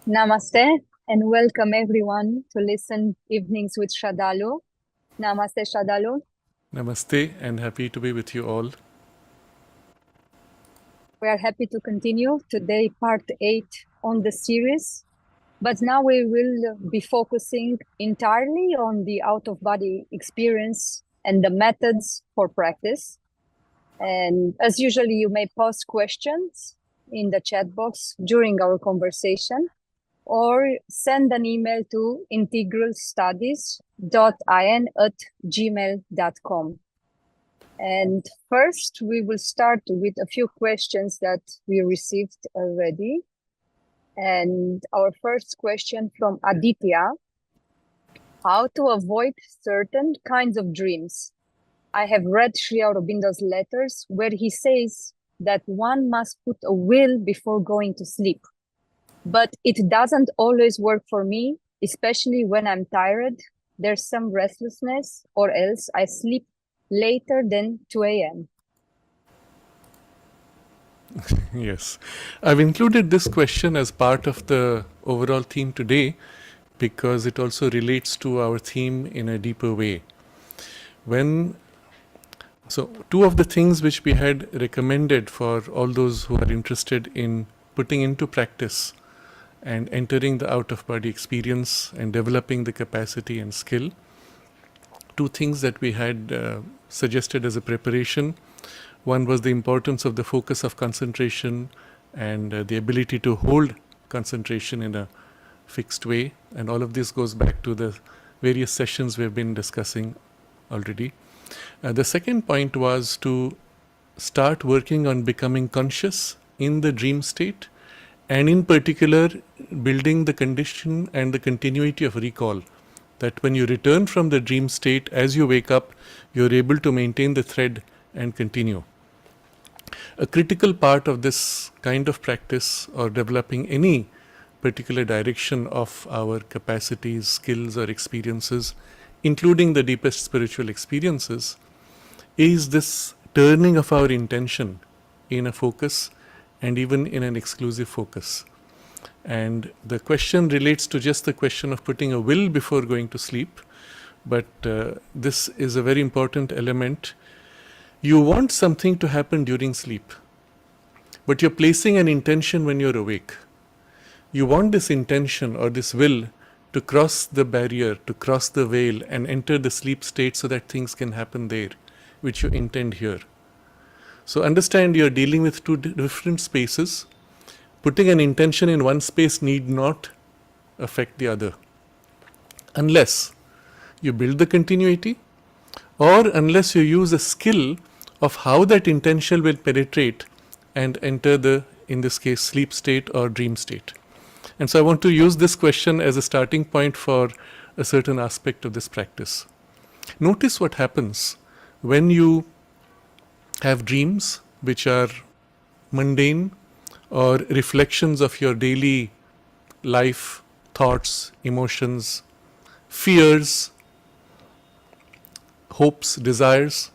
Namaste and welcome everyone to listen Evenings with Sraddhalu. Namaste, Sraddhalu. Namaste and happy to be with you all. We are happy to continue today, part 8 on the series. But now we will be focusing entirely on the out-of-body experience and the methods for practice. And as usually, you may post questions in the chat box during our conversation, or send an email to integralstudies.in@gmail.com. And first, we will start with a few questions that we received already. And our first question from Aditya: how to avoid certain kinds of dreams? I have read Sri Aurobindo's letters where he says that one must put a will before going to sleep. But it doesn't always work for me, especially when I'm tired. There's some restlessness, or else I sleep later than 2 a.m. Yes, I've included this question as part of the overall theme today because it also relates to our theme in a deeper way. So two of the things which we had recommended for all those who are interested in putting into practice and entering the out-of-body experience and developing the capacity and skill, two things that we had suggested as a preparation. One was the importance of the focus of concentration and the ability to hold concentration in a fixed way. And all of this goes back to the various sessions we've been discussing already. The second point was to start working on becoming conscious in the dream state, and in particular building the condition and the continuity of recall, that when you return from the dream state, as you wake up, you're able to maintain the thread and continue. A critical part of this kind of practice, or developing any particular direction of our capacities, skills or experiences, including the deepest spiritual experiences, is this turning of our intention in a focus and even in an exclusive focus. And the question relates to just the question of putting a will before going to sleep, but this is a very important element. You want something to happen during sleep, but you're placing an intention when you're awake. You want this intention or this will to cross the barrier, to cross the veil and enter the sleep state so that things can happen there, which you intend here. So understand you're dealing with two different spaces. Putting an intention in one space need not affect the other, unless you build the continuity or unless you use a skill of how that intention will penetrate and enter the, in this case, sleep state or dream state. And so I want to use this question as a starting point for a certain aspect of this practice. Notice what happens when you have dreams which are mundane or reflections of your daily life, thoughts, emotions, fears, hopes, desires.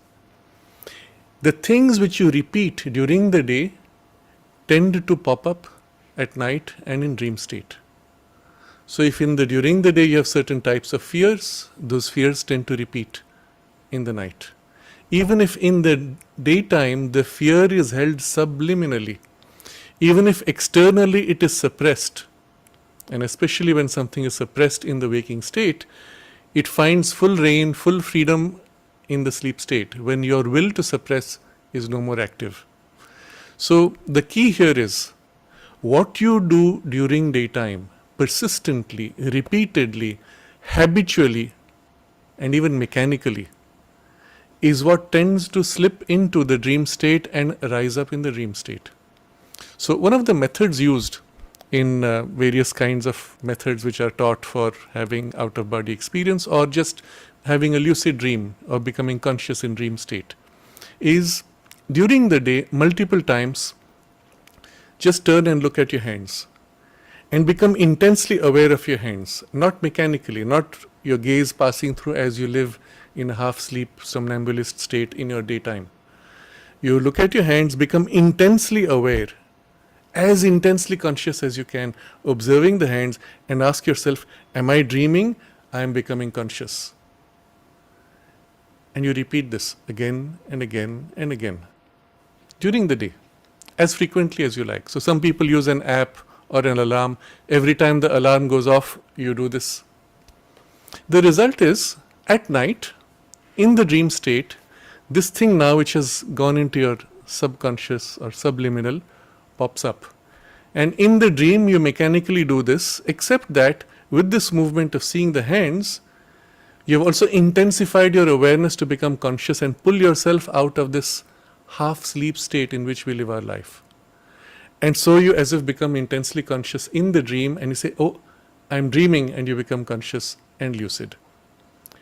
The things which you repeat during the day tend to pop up at night and in dream state. So if during the day you have certain types of fears, those fears tend to repeat in the night. Even if in the daytime the fear is held subliminally, even if externally it is suppressed, and especially when something is suppressed in the waking state, it finds full reign, full freedom in the sleep state, when your will to suppress is no more active. So the key here is what you do during daytime, persistently, repeatedly, habitually, and even mechanically, is what tends to slip into the dream state and rise up in the dream state. So one of the methods used in various kinds of methods which are taught for having out-of-body experience or just having a lucid dream or becoming conscious in dream state is during the day multiple times just turn and look at your hands and become intensely aware of your hands, not mechanically, not your gaze passing through as you live in a half-sleep somnambulist state in your daytime. You look at your hands, become intensely aware as intensely conscious as you can, observing the hands, and ask yourself, am I dreaming? I am becoming conscious. And you repeat this again and again and again during the day, as frequently as you like. So some people use an app or an alarm. Every time the alarm goes off, you do this. The result is, at night, in the dream state, this thing now which has gone into your subconscious or subliminal pops up. And in the dream, you mechanically do this, except that with this movement of seeing the hands, you have also intensified your awareness to become conscious and pull yourself out of this half sleep state in which we live our life. And so you as if become intensely conscious in the dream, and you say, oh, I'm dreaming, and you become conscious and lucid.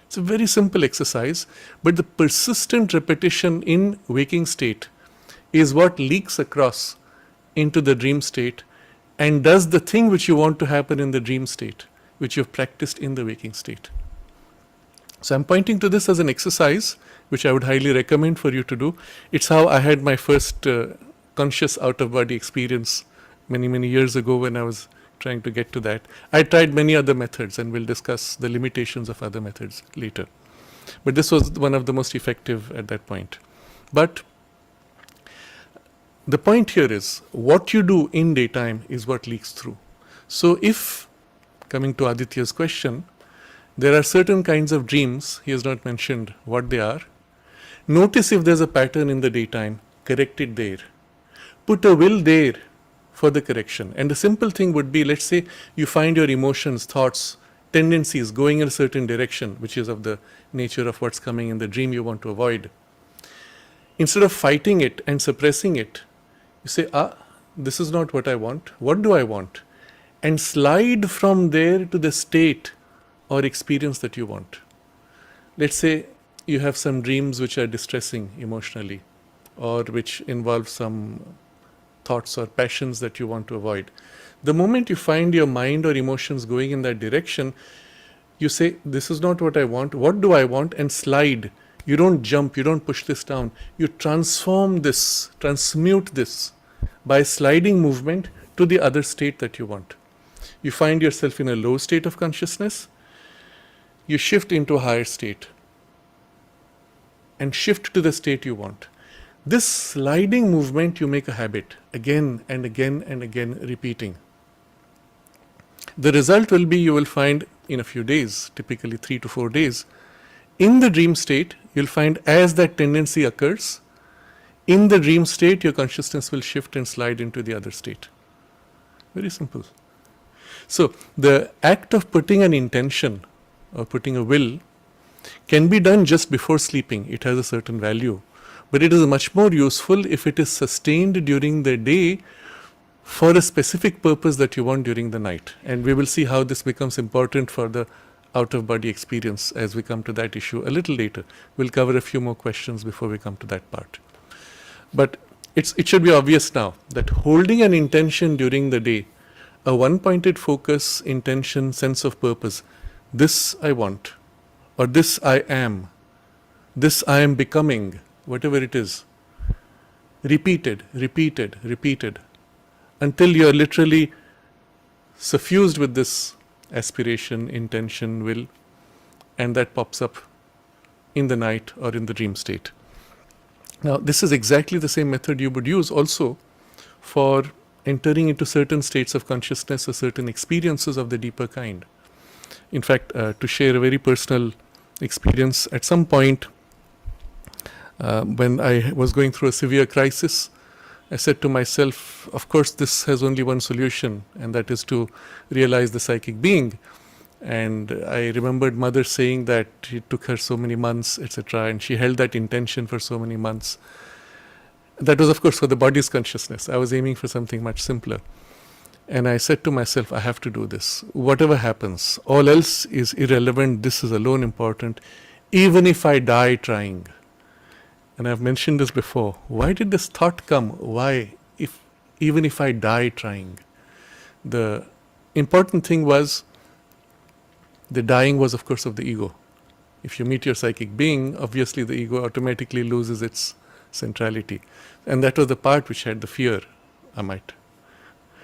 It's a very simple exercise, but the persistent repetition in waking state is what leaks across into the dream state and does the thing which you want to happen in the dream state, which you've practiced in the waking state. So I'm pointing to this as an exercise which I would highly recommend for you to do. It's how I had my first conscious out-of-body experience many years ago when I was trying to get to that. I tried many other methods, and we'll discuss the limitations of other methods later. But this was one of the most effective at that point. But the point here is, what you do in daytime is what leaks through. So if, coming to Aditya's question, there are certain kinds of dreams, he has not mentioned what they are. Notice if there's a pattern in the daytime, correct it there. Put a will there for the correction. And the simple thing would be, let's say you find your emotions, thoughts, tendencies going in a certain direction, which is of the nature of what's coming in the dream you want to avoid. Instead of fighting it and suppressing it, you say, this is not what I want. What do I want? And slide from there to the state or experience that you want. Let's say you have some dreams which are distressing emotionally, or which involve some thoughts or passions that you want to avoid. The moment you find your mind or emotions going in that direction, you say, this is not what I want. What do I want? And slide. You don't jump. You don't push this down. You transform this, transmute this by sliding movement to the other state that you want. You find yourself in a low state of consciousness. You shift into a higher state and shift to the state you want. This sliding movement you make a habit, again and again and again repeating. The result will be, you will find in a few days, typically 3 to 4 days, in the dream state, you'll find as that tendency occurs, in the dream state your consciousness will shift and slide into the other state. Very simple. So the act of putting an intention or putting a will can be done just before sleeping. It has a certain value. But it is much more useful if it is sustained during the day for a specific purpose that you want during the night. And we will see how this becomes important for the out-of-body experience as we come to that issue a little later. We'll cover a few more questions before we come to that part. But it should be obvious now that holding an intention during the day, a one-pointed focus, intention, sense of purpose, this I want, or this I am becoming, whatever it is, repeated, until you're literally suffused with this aspiration, intention, will, and that pops up in the night or in the dream state. Now, this is exactly the same method you would use also for entering into certain states of consciousness or certain experiences of the deeper kind. In fact, to share a very personal experience, at some point when I was going through a severe crisis, I said to myself, of course, this has only one solution, and that is to realize the psychic being. And I remembered Mother saying that it took her so many months, etc., and she held that intention for so many months. That was, of course, for the body's consciousness. I was aiming for something much simpler. And I said to myself, I have to do this. Whatever happens, all else is irrelevant. This is alone important, even if I die trying. And I've mentioned this before. Why did this thought come? Why? Even if I die trying. The important thing was, the dying was, of course, of the ego. If you meet your psychic being, obviously the ego automatically loses its centrality. And that was the part which had the fear, I might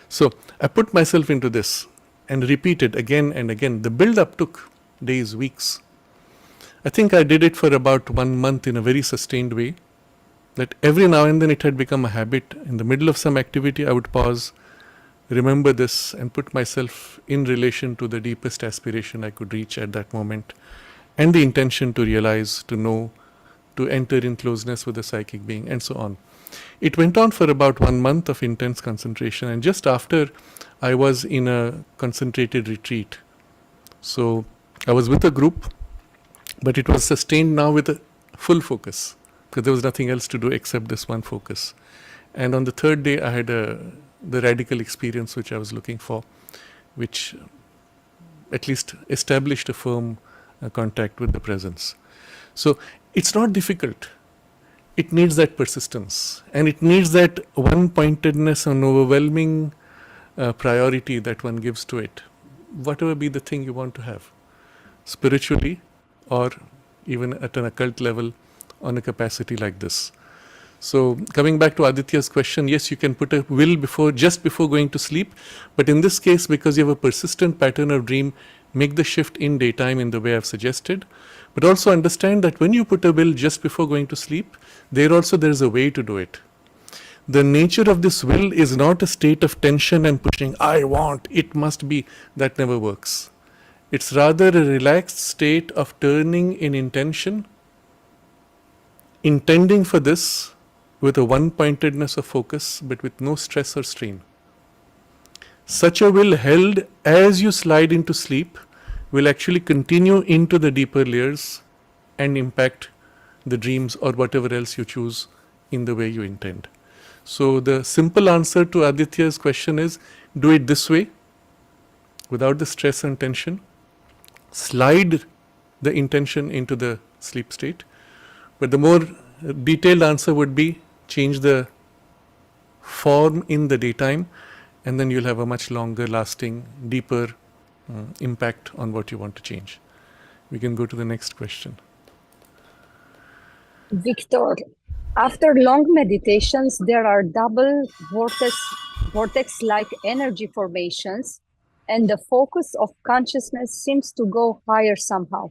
So I put myself into this and repeated again and again. The build-up took days, weeks. I think I did it for about 1 month in a very sustained way, that every now and then it had become a habit. In the middle of some activity, I would pause, remember this, and put myself in relation to the deepest aspiration I could reach at that moment, and the intention to realize, to know, to enter in closeness with the psychic being, and so on. It went on for about 1 month of intense concentration, and just after, I was in a concentrated retreat. So I was with a group, but it was sustained now with a full focus, because there was nothing else to do except this one focus. And on the third day, I had the radical experience which I was looking for, which at least established a firm contact with the presence. So it's not difficult. It needs that persistence, and it needs that one-pointedness and overwhelming priority that one gives to it, whatever be the thing you want to have, spiritually or even at an occult level on a capacity like this. So coming back to Aditya's question, yes, you can put a will just before going to sleep, but in this case, because you have a persistent pattern of dream, make the shift in daytime in the way I've suggested. But also understand that when you put a will just before going to sleep, there's a way to do it. The nature of this will is not a state of tension and pushing, I want, it must be. That never works. It's rather a relaxed state of turning in intention, intending for this with a one-pointedness of focus, but with no stress or strain. Such a will held as you slide into sleep will actually continue into the deeper layers and impact the dreams or whatever else you choose in the way you intend. So the simple answer to Aditya's question is, do it this way, without the stress and tension. Slide the intention into the sleep state. But the more detailed answer would be, change the form in the daytime, and then you'll have a much longer lasting, deeper impact on what you want to change. We can go to the next question. Victor, after long meditations, there are double vortex-like energy formations, and the focus of consciousness seems to go higher somehow.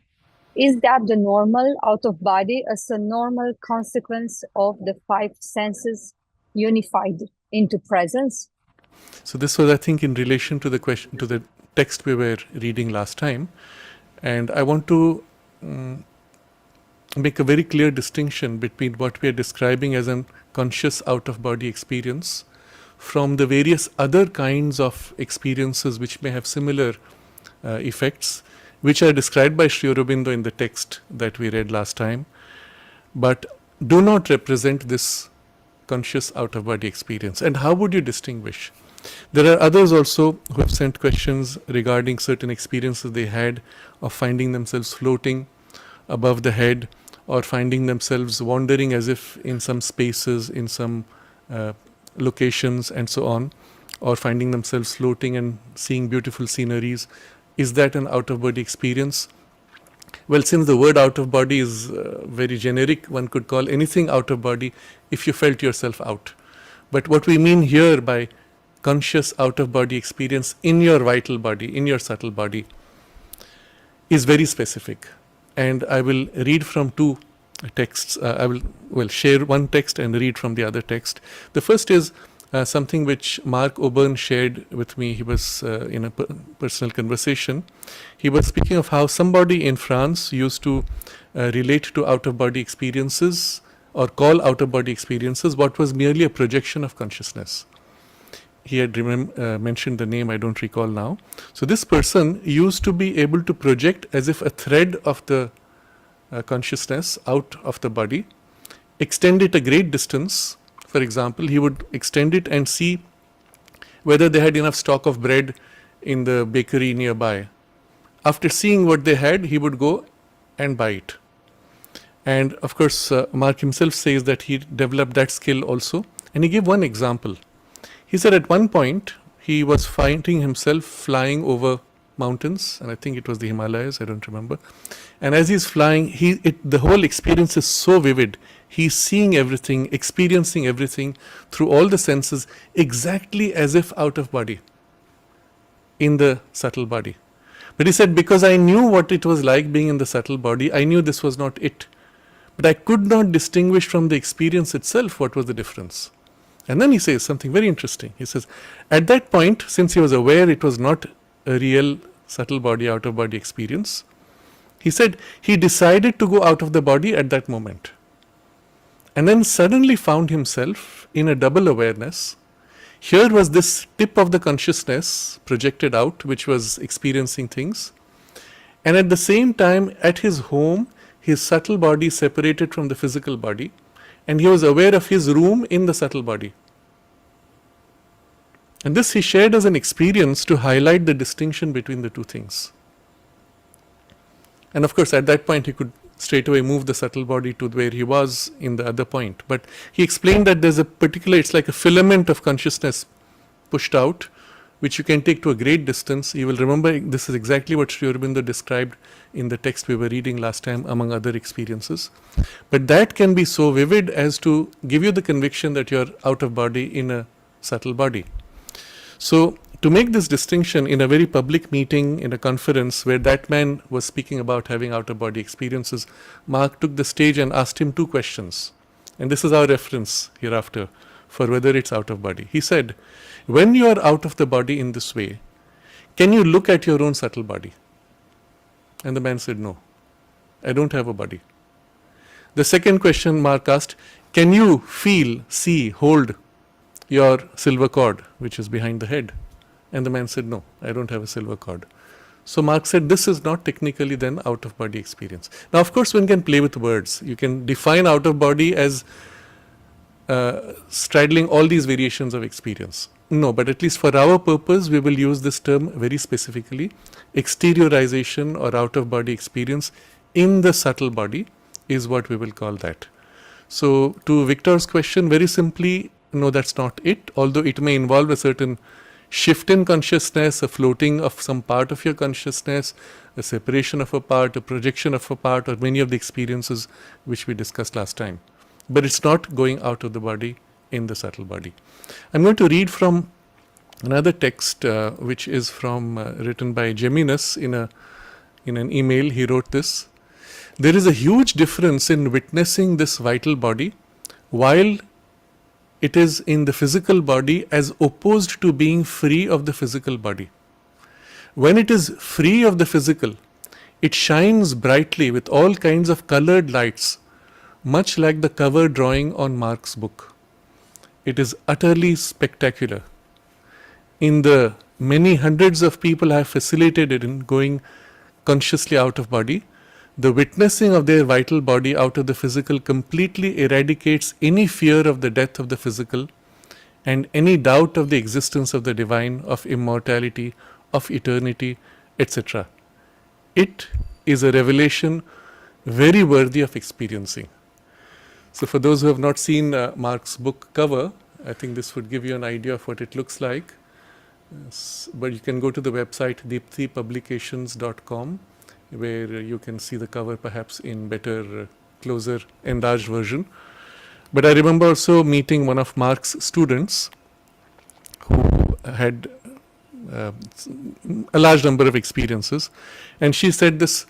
Is that the normal out of body as a normal consequence of the 5 senses unified into presence? So this was, I think, in relation to the question, to the text we were reading last time, and I want to make a very clear distinction between what we are describing as a conscious out-of-body experience from the various other kinds of experiences which may have similar effects, which are described by Sri Aurobindo in the text that we read last time, but do not represent this conscious out-of-body experience. And how would you distinguish? There are others also who have sent questions regarding certain experiences they had of finding themselves floating above the head, or finding themselves wandering as if in some spaces, in some locations and so on, or finding themselves floating and seeing beautiful sceneries. Is that an out-of-body experience? Well, since the word out-of-body is very generic, one could call anything out-of-body if you felt yourself out. But what we mean here by conscious out-of-body experience in your vital body, in your subtle body, is very specific. And I will read from 2 texts. I will share one text and read from the other text. The first is something which Mark Auburn shared with me. He was in a personal conversation. He was speaking of how somebody in France used to relate to out-of-body experiences, or call out-of-body experiences what was merely a projection of consciousness. He had mentioned the name, I don't recall now. So this person used to be able to project as if a thread of the consciousness out of the body, extend it a great distance. For example, he would extend it and see whether they had enough stock of bread in the bakery nearby. After seeing what they had, he would go and buy it. And of course, Mark himself says that he developed that skill also. And he gave one example. He said at one point, he was finding himself flying over mountains, and I think it was the Himalayas, I don't remember. And as he's flying, the whole experience is so vivid. He's seeing everything, experiencing everything through all the senses, exactly as if out of body, in the subtle body. But he said, because I knew what it was like being in the subtle body, I knew this was not it. But I could not distinguish from the experience itself what was the difference. And then he says something very interesting. He says, at that point, since he was aware it was not a real subtle body, out of body experience, he said he decided to go out of the body at that moment. And then suddenly found himself in a double awareness. Here was this tip of the consciousness projected out, which was experiencing things. And at the same time, at his home, his subtle body separated from the physical body. And he was aware of his room in the subtle body. And this he shared as an experience to highlight the distinction between the two things. And of course, at that point, he could straight away move the subtle body to where he was in the other point. But he explained that there's a particular, it's like a filament of consciousness pushed out, which you can take to a great distance. You will remember this is exactly what Sri Aurobindo described in the text we were reading last time, among other experiences. But that can be so vivid as to give you the conviction that you're out of body in a subtle body. So, to make this distinction in a very public meeting, in a conference where that man was speaking about having out-of-body experiences, Mark took the stage and asked him two questions. And this is our reference hereafter for whether it's out of body. He said, when you are out of the body in this way, can you look at your own subtle body? And the man said, no, I don't have a body. The second question Mark asked, can you feel, see, hold your silver cord, which is behind the head? And the man said, no, I don't have a silver cord. So Mark said, this is not technically then out of body experience. Now, of course, one can play with words. You can define out of body as straddling all these variations of experience. No, but at least for our purpose, we will use this term very specifically. Exteriorization or out of body experience in the subtle body is what we will call that. So to Victor's question, very simply, no, that's not it, although it may involve a certain shift in consciousness, a floating of some part of your consciousness, a separation of a part, a projection of a part, or many of the experiences which we discussed last time. But it's not going out of the body in the subtle body. I'm going to read from another text which is from written by Geminus in an email. He wrote this. There is a huge difference in witnessing this vital body while it is in the physical body as opposed to being free of the physical body. When it is free of the physical, it shines brightly with all kinds of colored lights, much like the cover drawing on Mark's book. It is utterly spectacular. In the many hundreds of people I have facilitated in going consciously out of body, the witnessing of their vital body out of the physical completely eradicates any fear of the death of the physical and any doubt of the existence of the divine, of immortality, of eternity, etc. It is a revelation very worthy of experiencing. So for those who have not seen Mark's book cover, I think this would give you an idea of what it looks like. But you can go to the website deeptipublications.com, where you can see the cover perhaps in better, closer, enlarged version. But I remember also meeting one of Mark's students who had a large number of experiences. And she said this,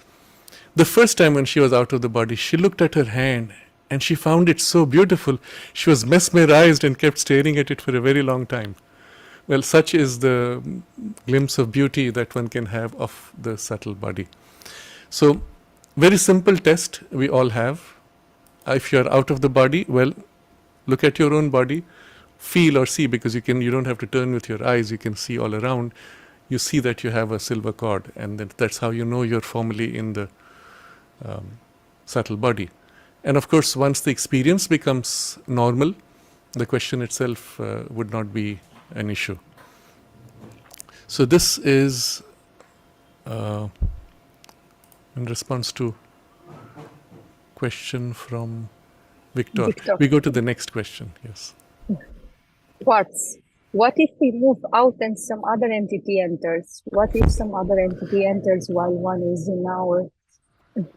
the first time when she was out of the body, she looked at her hand and she found it so beautiful. She was mesmerized and kept staring at it for a very long time. Well, such is the glimpse of beauty that one can have of the subtle body. So, very simple test we all have. If you are out of the body, well, look at your own body, feel or see, because you don't have to turn with your eyes, you can see all around. You see that you have a silver cord, and that's how you know you're formally in the subtle body. And of course, once the experience becomes normal, the question itself would not be an issue. So this is in response to question from Victor. We go to the next question. Yes. Quartz. What if we move out and some other entity enters? What if some other entity enters while one is in our...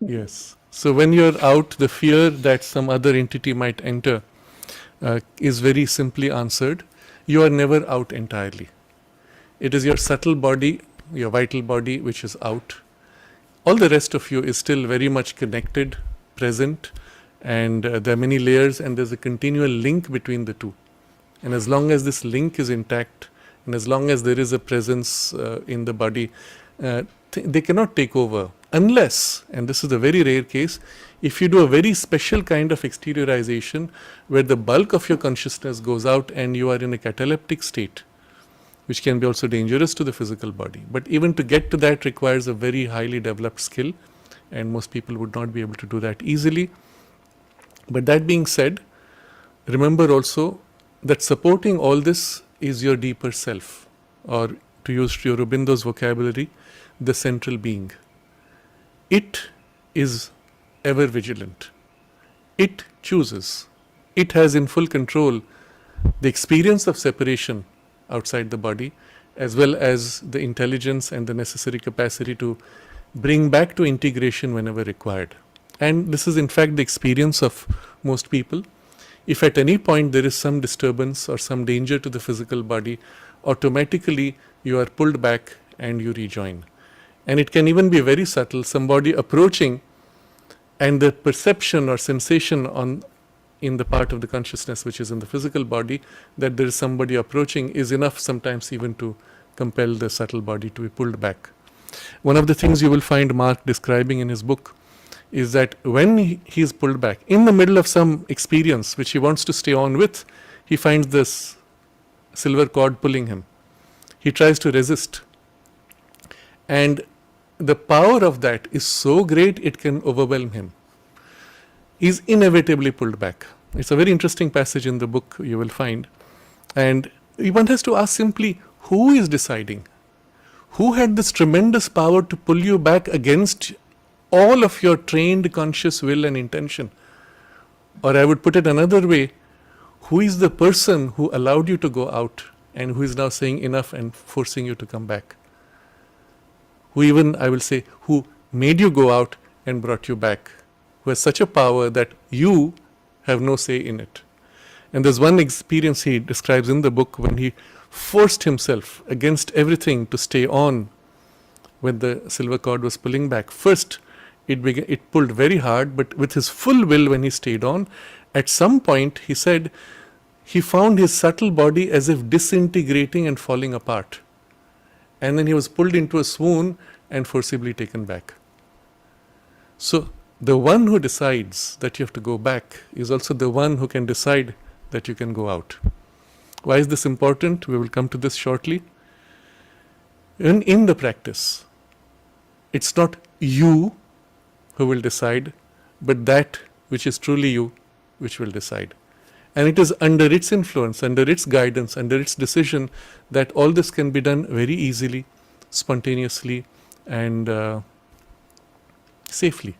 Yes. So when you're out, the fear that some other entity might enter is very simply answered. You are never out entirely. It is your subtle body, your vital body, which is out. All the rest of you is still very much connected, present, and there are many layers, and there's a continual link between the two. And as long as this link is intact, and as long as there is a presence in the body, they cannot take over. Unless, and this is a very rare case, if you do a very special kind of exteriorization where the bulk of your consciousness goes out and you are in a cataleptic state, which can be also dangerous to the physical body. But even to get to that requires a very highly developed skill, and most people would not be able to do that easily. But that being said, remember also that supporting all this is your deeper self, or to use Aurobindo's vocabulary, the central being. It is ever vigilant. It chooses. It has in full control the experience of separation outside the body, as well as the intelligence and the necessary capacity to bring back to integration whenever required. And this is in fact the experience of most people. If at any point there is some disturbance or some danger to the physical body, automatically you are pulled back and you rejoin. And it can even be very subtle, somebody approaching, and the perception or sensation in the part of the consciousness which is in the physical body that there is somebody approaching is enough sometimes even to compel the subtle body to be pulled back. One of the things you will find Mark describing in his book is that when he is pulled back, in the middle of some experience which he wants to stay on with, he finds this silver cord pulling him. He tries to resist. And the power of that is so great it can overwhelm him. He is inevitably pulled back. It's a very interesting passage in the book you will find. And one has to ask simply, who is deciding? Who had this tremendous power to pull you back against all of your trained conscious will and intention? Or I would put it another way, who is the person who allowed you to go out and who is now saying enough and forcing you to come back? Who even, I will say, who made you go out and brought you back, who has such a power that you have no say in it. And there's one experience he describes in the book when he forced himself against everything to stay on when the silver cord was pulling back. First, it pulled very hard, but with his full will when he stayed on, at some point he said he found his subtle body as if disintegrating and falling apart. And then he was pulled into a swoon and forcibly taken back. So the one who decides that you have to go back is also the one who can decide that you can go out. Why is this important? We will come to this shortly. In the practice, it's not you who will decide, but that which is truly you which will decide. And it is under its influence, under its guidance, under its decision that all this can be done very easily, spontaneously, and safely.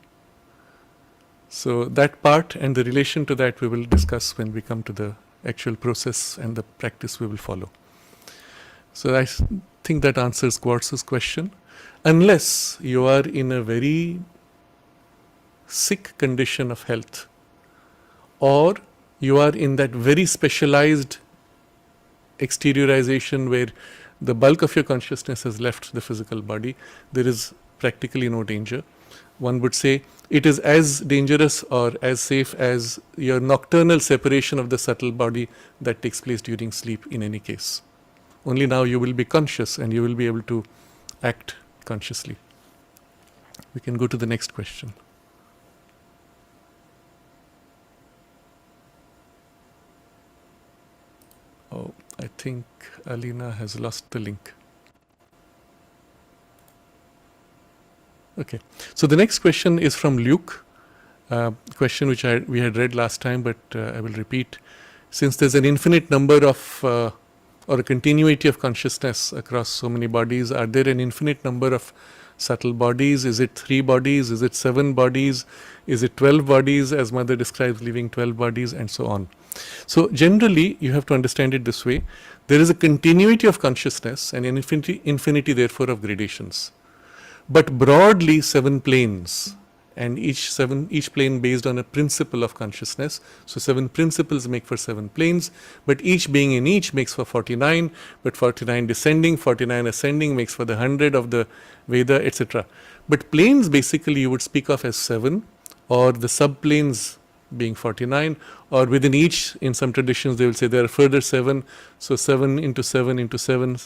So that part and the relation to that we will discuss when we come to the actual process and the practice we will follow. So I think that answers Quartz's question. Unless you are in a very sick condition of health, or you are in that very specialized exteriorization where the bulk of your consciousness has left the physical body, there is practically no danger. One would say it is as dangerous or as safe as your nocturnal separation of the subtle body that takes place during sleep in any case. Only now you will be conscious and you will be able to act consciously. We can go to the next question. Oh, I think Alina has lost the link. Okay, so the next question is from Luke, question which we had read last time, but I will repeat. Since there's an infinite number of, or a continuity of consciousness across so many bodies, are there an infinite number of subtle bodies? Is it 3 bodies? Is it 7 bodies? Is it 12 bodies, as Mother describes, leaving 12 bodies, and so on? So generally, you have to understand it this way. There is a continuity of consciousness and an infinity therefore of gradations. But broadly 7 planes, and each plane based on a principle of consciousness. So 7 principles make for 7 planes, but each being in each makes for 49, but 49 descending, 49 ascending makes for the 100 of the Veda, etc. But planes basically you would speak of as 7, or the subplanes being 49, or within each, in some traditions they will say there are further 7, so 7 into 7 into 7.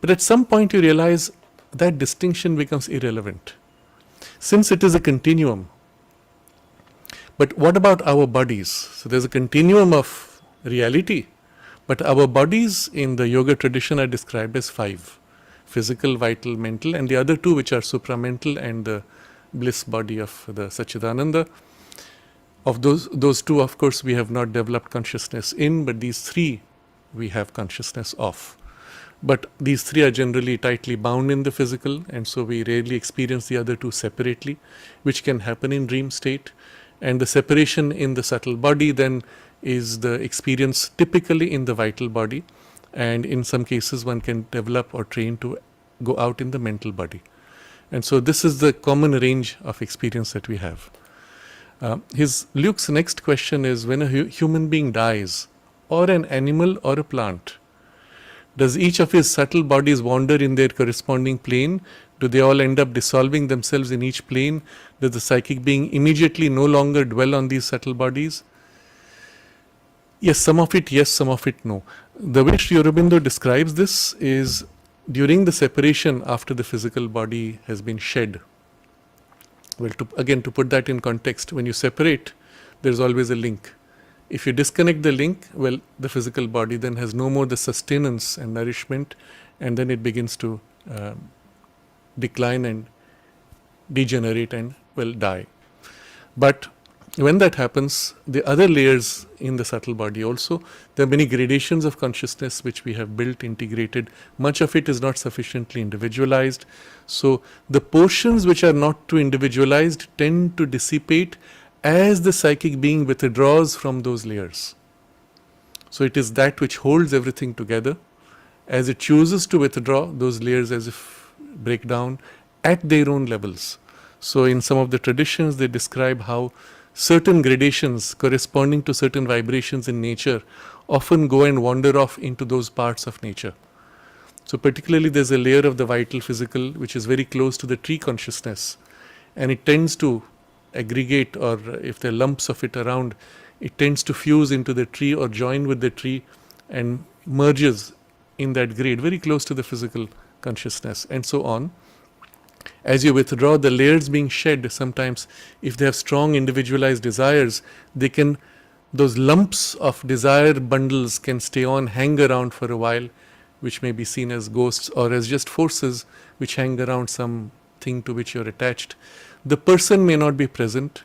But at some point you realize that distinction becomes irrelevant, since it is a continuum. But what about our bodies? So there's a continuum of reality, but our bodies in the yoga tradition are described as 5: physical, vital, mental, and the other 2 which are supramental and the bliss body of the Satchidananda. Of those 2, of course, we have not developed consciousness in, but these 3 we have consciousness of. But these 3 are generally tightly bound in the physical, and so we rarely experience the other 2 separately, which can happen in dream state. And the separation in the subtle body then is the experience typically in the vital body, and in some cases one can develop or train to go out in the mental body. And so this is the common range of experience that we have. Luke's next question is, when a human being dies, or an animal or a plant, does each of his subtle bodies wander in their corresponding plane? Do they all end up dissolving themselves in each plane? Does the psychic being immediately no longer dwell on these subtle bodies? Yes, some of it yes, some of it no. The way Sri Aurobindo describes this is during the separation after the physical body has been shed. Well, to put that in context, when you separate, there is always a link. If you disconnect the link, well, the physical body then has no more the sustenance and nourishment, and then it begins to decline and degenerate and, well, die. But when that happens, the other layers in the subtle body also, there are many gradations of consciousness which we have built, integrated. Much of it is not sufficiently individualized. So the portions which are not too individualized tend to dissipate as the psychic being withdraws from those layers. So it is that which holds everything together. As it chooses to withdraw, those layers as if break down at their own levels. So in some of the traditions they describe how certain gradations corresponding to certain vibrations in nature often go and wander off into those parts of nature. So particularly there's a layer of the vital physical which is very close to the tree consciousness, and it tends to aggregate, or if there are lumps of it around, it tends to fuse into the tree or join with the tree and merges in that grade very close to the physical consciousness, and so on. As you withdraw, the layers being shed, sometimes if they have strong individualized desires, those lumps of desire bundles can stay on, hang around for a while, which may be seen as ghosts or as just forces which hang around something to which you're attached. The person may not be present,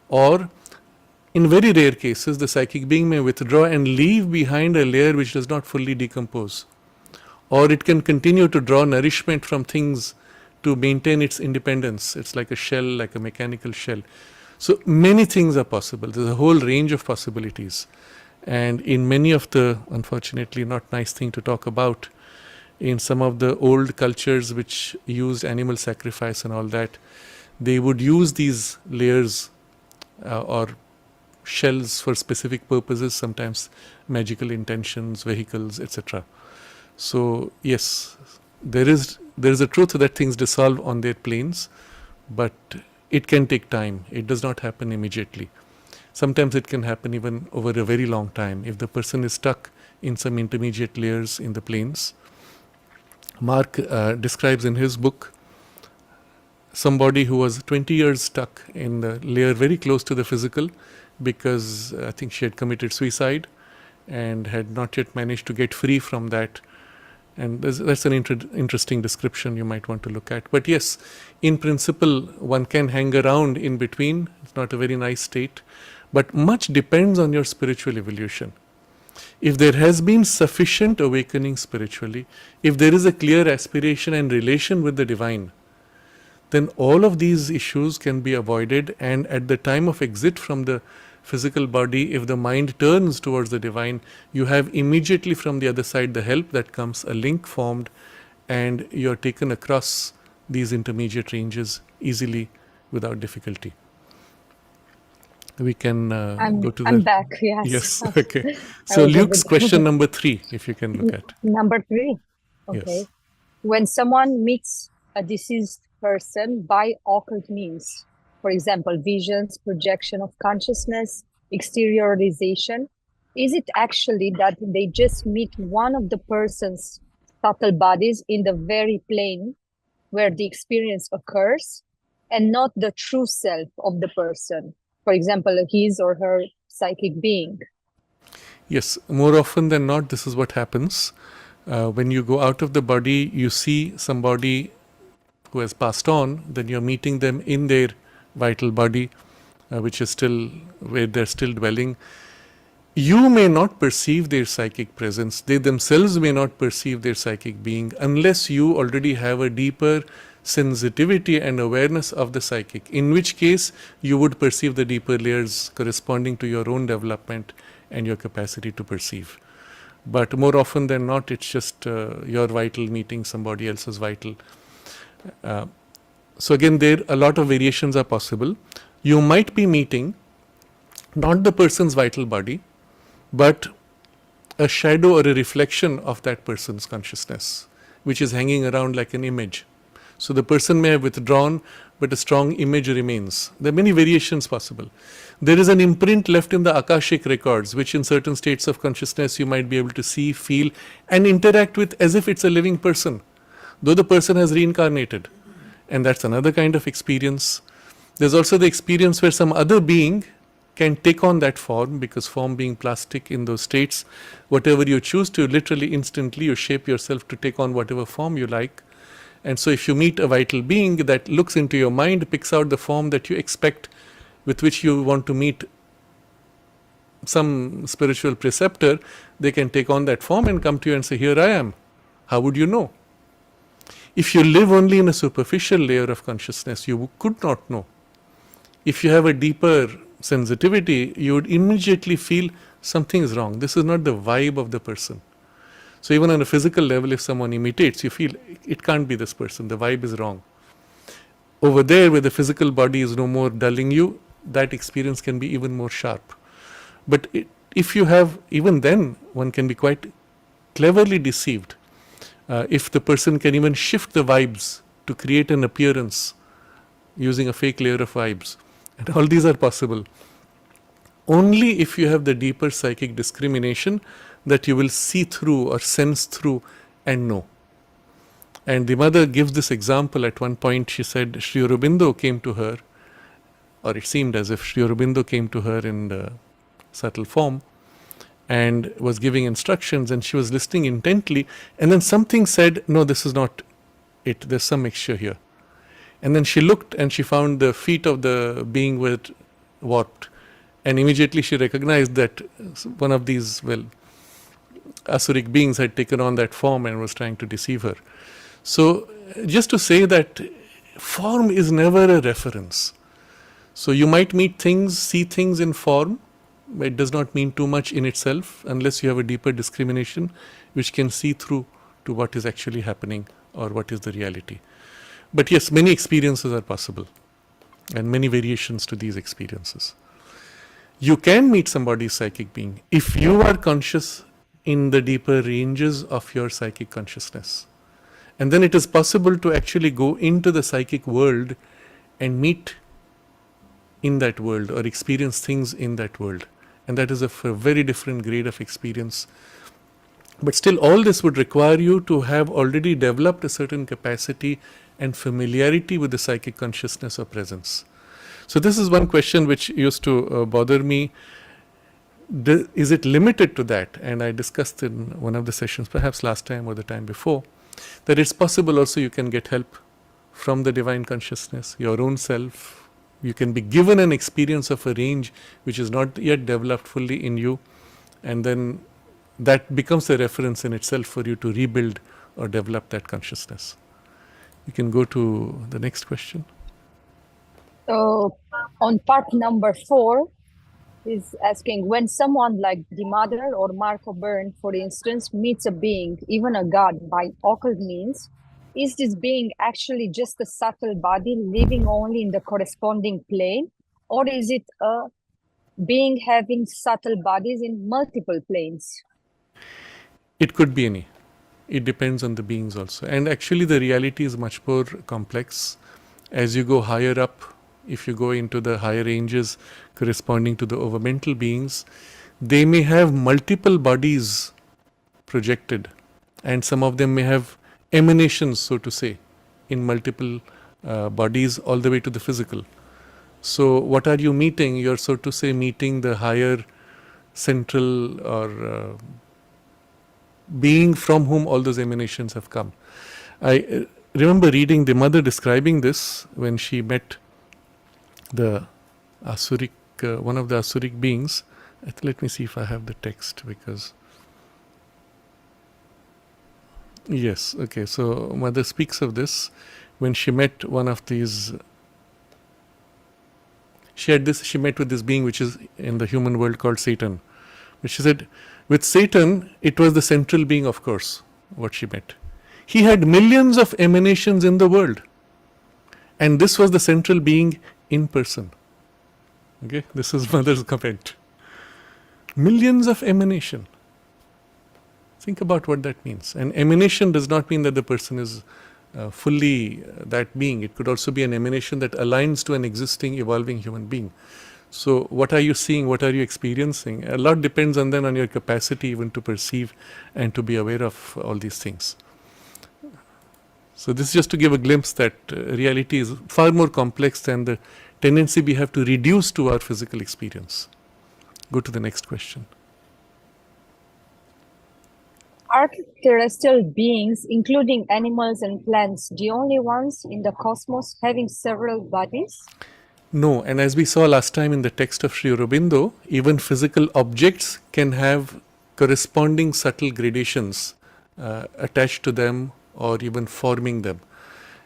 or in very rare cases, the psychic being may withdraw and leave behind a layer which does not fully decompose. Or it can continue to draw nourishment from things to maintain its independence. It's like a shell, like a mechanical shell. So many things are possible. There's a whole range of possibilities. And in many of the, unfortunately not nice thing to talk about, in some of the old cultures which used animal sacrifice and all that, they would use these layers or shells for specific purposes, sometimes magical intentions, vehicles, etc. So yes, there is a truth that things dissolve on their planes, but it can take time. It does not happen immediately. Sometimes it can happen even over a very long time if the person is stuck in some intermediate layers in the planes. Mark describes in his book somebody who was 20 years stuck in the layer very close to the physical because I think she had committed suicide and had not yet managed to get free from that. And that's an interesting description you might want to look at. But yes, in principle, one can hang around in between. It's not a very nice state. But much depends on your spiritual evolution. If there has been sufficient awakening spiritually, if there is a clear aspiration and relation with the divine, then all of these issues can be avoided, and at the time of exit from the physical body, if the mind turns towards the divine, you have immediately from the other side the help that comes, a link formed, and you're taken across these intermediate ranges easily without difficulty. We can go to I'm the... back, yes. Yes, okay. I So was Luke's able to- question number 3, if you can look at. Number 3. Okay. Yes. When someone meets a deceased person by occult means, for example, visions, projection of consciousness, exteriorization, is it actually that they just meet one of the person's subtle bodies in the very plane where the experience occurs and not the true self of the person? For example, his or her psychic being. Yes, more often than not, this is what happens. When you go out of the body, you see somebody who has passed on, then you're meeting them in their vital body, which is still where they're still dwelling. You may not perceive their psychic presence. They themselves may not perceive their psychic being unless you already have a deeper sensitivity and awareness of the psychic, in which case you would perceive the deeper layers corresponding to your own development and your capacity to perceive. But more often than not, it's just your vital meeting somebody else's vital. So again, there a lot of variations are possible. You might be meeting not the person's vital body, but a shadow or a reflection of that person's consciousness, which is hanging around like an image. So the person may have withdrawn, but a strong image remains. There are many variations possible. There is an imprint left in the Akashic records, which in certain states of consciousness you might be able to see, feel, and interact with as if it's a living person, though the person has reincarnated. And that's another kind of experience. There's also the experience where some other being can take on that form, because form being plastic in those states, whatever you choose to, literally instantly you shape yourself to take on whatever form you like. And so if you meet a vital being that looks into your mind, picks out the form that you expect, with which you want to meet some spiritual preceptor, they can take on that form and come to you and say, here I am. How would you know? If you live only in a superficial layer of consciousness, you could not know. If you have a deeper sensitivity, you would immediately feel something is wrong. This is not the vibe of the person. So even on a physical level, if someone imitates, you feel it can't be this person. The vibe is wrong. Over there, where the physical body is no more dulling you, that experience can be even more sharp. But if you have, even then, one can be quite cleverly deceived. If the person can even shift the vibes to create an appearance using a fake layer of vibes. And all these are possible. Only if you have the deeper psychic discrimination that you will see through or sense through and know. And the mother gives this example. At one point she said Sri Aurobindo came to her, or it seemed as if Sri Aurobindo came to her in the subtle form and was giving instructions, and she was listening intently, and then something said, no, this is not it, there's some mixture here. And then she looked and she found the feet of the being were warped, and immediately she recognized that one of these, asuric beings had taken on that form and was trying to deceive her. So just to say that form is never a reference. So you might meet things, see things in form, but it does not mean too much in itself unless you have a deeper discrimination which can see through to what is actually happening or what is the reality. But yes, many experiences are possible and many variations to these experiences. You can meet somebody's psychic being if you are conscious in the deeper ranges of your psychic consciousness. And then it is possible to actually go into the psychic world and meet in that world or experience things in that world. And that is a very different grade of experience. But still, all this would require you to have already developed a certain capacity and familiarity with the psychic consciousness or presence. So this is one question which used to bother me. Is it limited to that? And I discussed in one of the sessions, perhaps last time or the time before, that it's possible also you can get help from the divine consciousness, your own self. You can be given an experience of a range which is not yet developed fully in you, and then that becomes a reference in itself for you to rebuild or develop that consciousness. You can go to the next question. So on part number 4, is asking, when someone like the mother or Marco Byrne, for instance, meets a being, even a god, by occult means, is this being actually just a subtle body living only in the corresponding plane? Or is it a being having subtle bodies in multiple planes? It could be any. It depends on the beings also. And actually, the reality is much more complex. As you go higher up, if you go into the higher ranges corresponding to the overmental beings, they may have multiple bodies projected, and some of them may have emanations, so to say, in multiple bodies all the way to the physical. So, what are you meeting? You're, so to say, meeting the higher central or being from whom all those emanations have come. I remember reading the mother describing this when she met the Asuric, one of the Asuric beings. Let me see if I have the text, because yes, okay. So mother speaks of this when she met one of these. She met with this being which is in the human world called Satan. But she said, with Satan, it was the central being, of course, what she met. He had millions of emanations in the world, and this was the central being in person. Okay, this is mother's comment. Millions of emanation. Think about what that means. An emanation does not mean that the person is fully that being. It could also be an emanation that aligns to an existing evolving human being. So what are you seeing? What are you experiencing? A lot depends on your capacity even to perceive and to be aware of all these things. So this is just to give a glimpse that reality is far more complex than the tendency we have to reduce to our physical experience. Go to the next question. Are terrestrial beings, including animals and plants, the only ones in the cosmos having several bodies? No, and as we saw last time in the text of Sri Aurobindo, even physical objects can have corresponding subtle gradations attached to them or even forming them.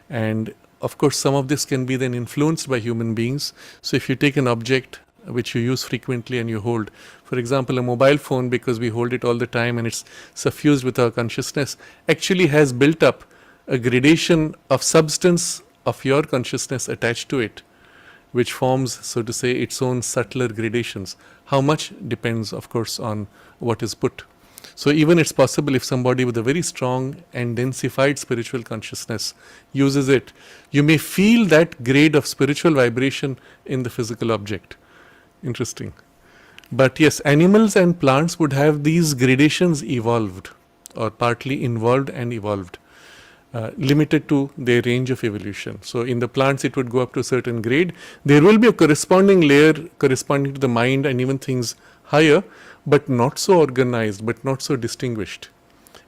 And of course, some of this can be then influenced by human beings. So if you take an object which you use frequently and you hold, for example, a mobile phone, because we hold it all the time and it's suffused with our consciousness, actually has built up a gradation of substance of your consciousness attached to it, which forms, so to say, its own subtler gradations. How much depends, of course, on what is put. So even it's possible if somebody with a very strong and densified spiritual consciousness uses it, you may feel that grade of spiritual vibration in the physical object. Interesting. But yes, animals and plants would have these gradations evolved or partly involved and evolved. Limited to their range of evolution. So in the plants it would go up to a certain grade. There will be a corresponding layer corresponding to the mind and even things higher, but not so organized, but not so distinguished.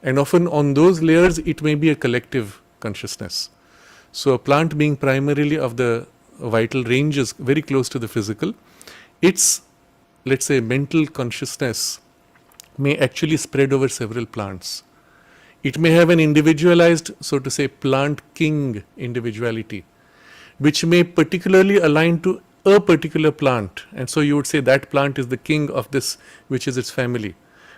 And often on those layers it may be a collective consciousness. So a plant being primarily of the vital ranges very close to the physical, its, let's say, mental consciousness may actually spread over several plants. It may have an individualized, so to say, plant king individuality, which may particularly align to a particular plant. And so you would say that plant is the king of this, which is its family.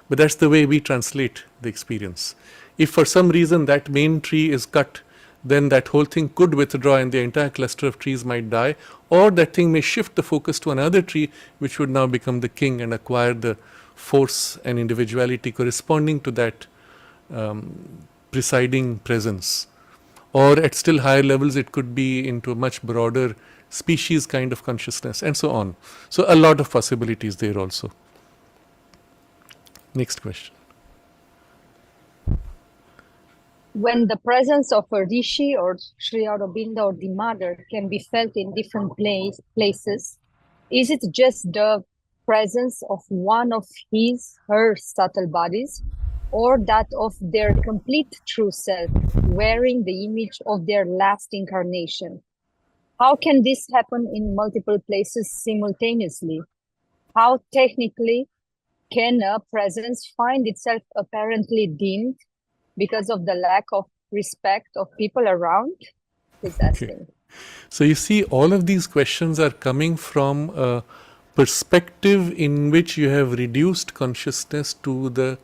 But that's the way we translate the experience. If for some reason that main tree is cut, then that whole thing could withdraw and the entire cluster of trees might die, or that thing may shift the focus to another tree, which would now become the king and acquire the force and individuality corresponding to that presiding presence. Or at still higher levels it could be into a much broader species kind of consciousness, and so on. So a lot of possibilities there also. Next question. When the presence of a rishi or Sri Aurobindo or the mother can be felt in different places, is it just the presence of one of her subtle bodies, or that of their complete true self, wearing the image of their last incarnation? How can this happen in multiple places simultaneously? How technically can a presence find itself apparently dimmed because of the lack of respect of people around? He's asking. Okay. So you see, all of these questions are coming from a perspective in which you have reduced consciousness to the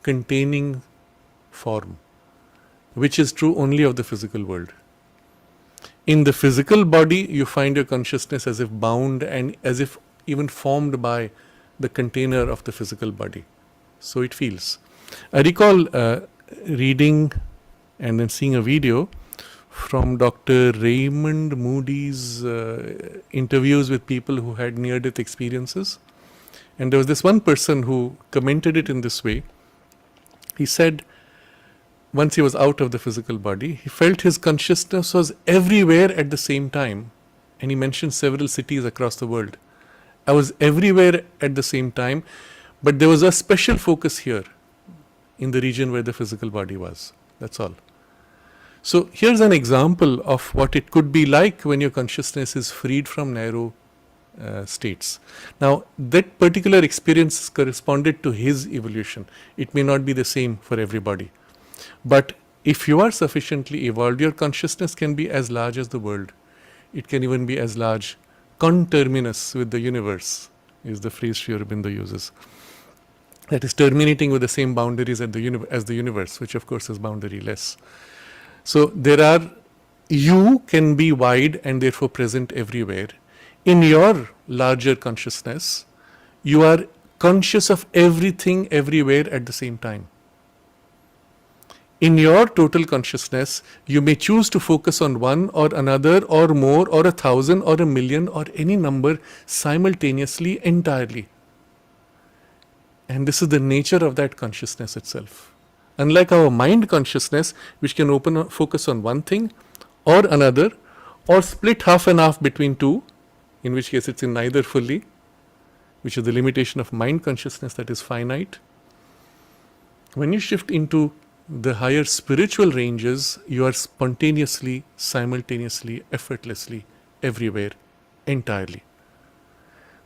containing form, which is true only of the physical world. In the physical body, you find your consciousness as if bound and as if even formed by the container of the physical body. So it feels. I recall reading and then seeing a video from Dr. Raymond Moody's interviews with people who had near-death experiences. And there was this one person who commented it in this way. He said, once he was out of the physical body, he felt his consciousness was everywhere at the same time. And he mentioned several cities across the world. I was everywhere at the same time, but there was a special focus here in the region where the physical body was. That's all. So here's an example of what it could be like when your consciousness is freed from narrow states. Now, that particular experience corresponded to his evolution. It may not be the same for everybody. But if you are sufficiently evolved, your consciousness can be as large as the world. It can even be as large, conterminous with the universe, is the phrase Sri Aurobindo uses. That is terminating with the same boundaries as the universe, which of course is boundaryless. So you can be wide and therefore present everywhere. In your larger consciousness, you are conscious of everything everywhere at the same time. In your total consciousness, you may choose to focus on one or another or more or 1,000 or 1,000,000 or any number simultaneously, entirely. And this is the nature of that consciousness itself. Unlike our mind consciousness, which can focus on one thing or another, or split half and half between two, in which case it's in neither fully, which is the limitation of mind consciousness that is finite. When you shift into the higher spiritual ranges, you are spontaneously, simultaneously, effortlessly, everywhere, entirely.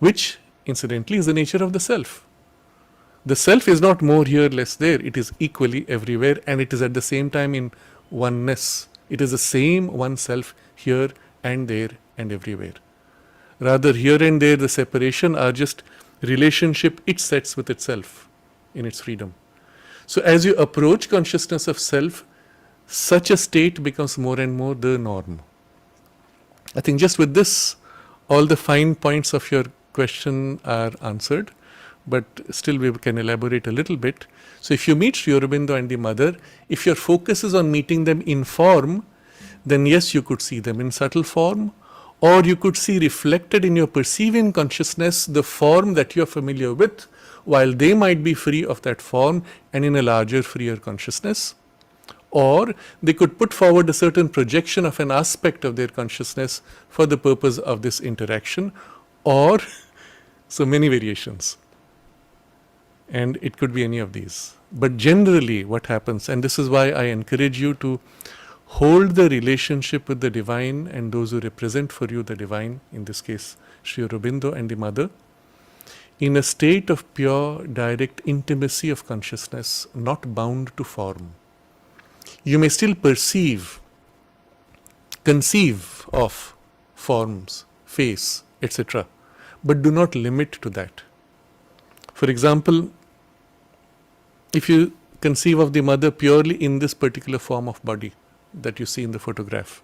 Which, incidentally, is the nature of the self. The self is not more here, less there. It is equally everywhere, and it is at the same time in oneness. It is the same one self here and there and everywhere. Rather, here and there, the separation are just relationship it sets with itself in its freedom. So as you approach consciousness of self, such a state becomes more and more the norm. I think just with this, all the fine points of your question are answered, but still we can elaborate a little bit. So if you meet Sri Aurobindo and the mother, if your focus is on meeting them in form, then yes, you could see them in subtle form, or you could see reflected in your perceiving consciousness the form that you are familiar with, while they might be free of that form and in a larger, freer consciousness. Or they could put forward a certain projection of an aspect of their consciousness for the purpose of this interaction, or so many variations. And it could be any of these. But generally what happens, and this is why I encourage you to hold the relationship with the divine and those who represent for you the divine, in this case Sri Aurobindo and the mother, in a state of pure, direct intimacy of consciousness, not bound to form. You may still conceive of forms, face, etc., but do not limit to that. For example, if you conceive of the mother purely in this particular form of body that you see in the photograph,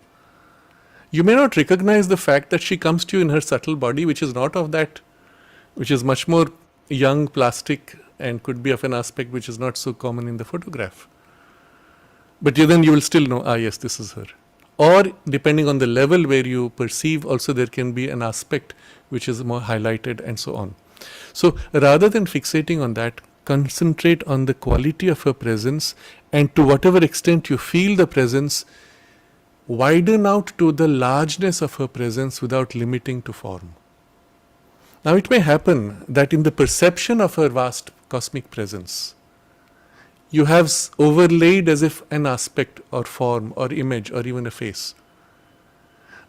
you may not recognize the fact that she comes to you in her subtle body, which is not of that, which is much more young, plastic, and could be of an aspect which is not so common in the photograph. But then you will still know, yes, this is her. Or depending on the level where you perceive, also there can be an aspect which is more highlighted and so on. So rather than fixating on that, concentrate on the quality of her presence, and to whatever extent you feel the presence, widen out to the largeness of her presence without limiting to form. Now it may happen that in the perception of her vast cosmic presence, you have overlaid as if an aspect or form or image or even a face.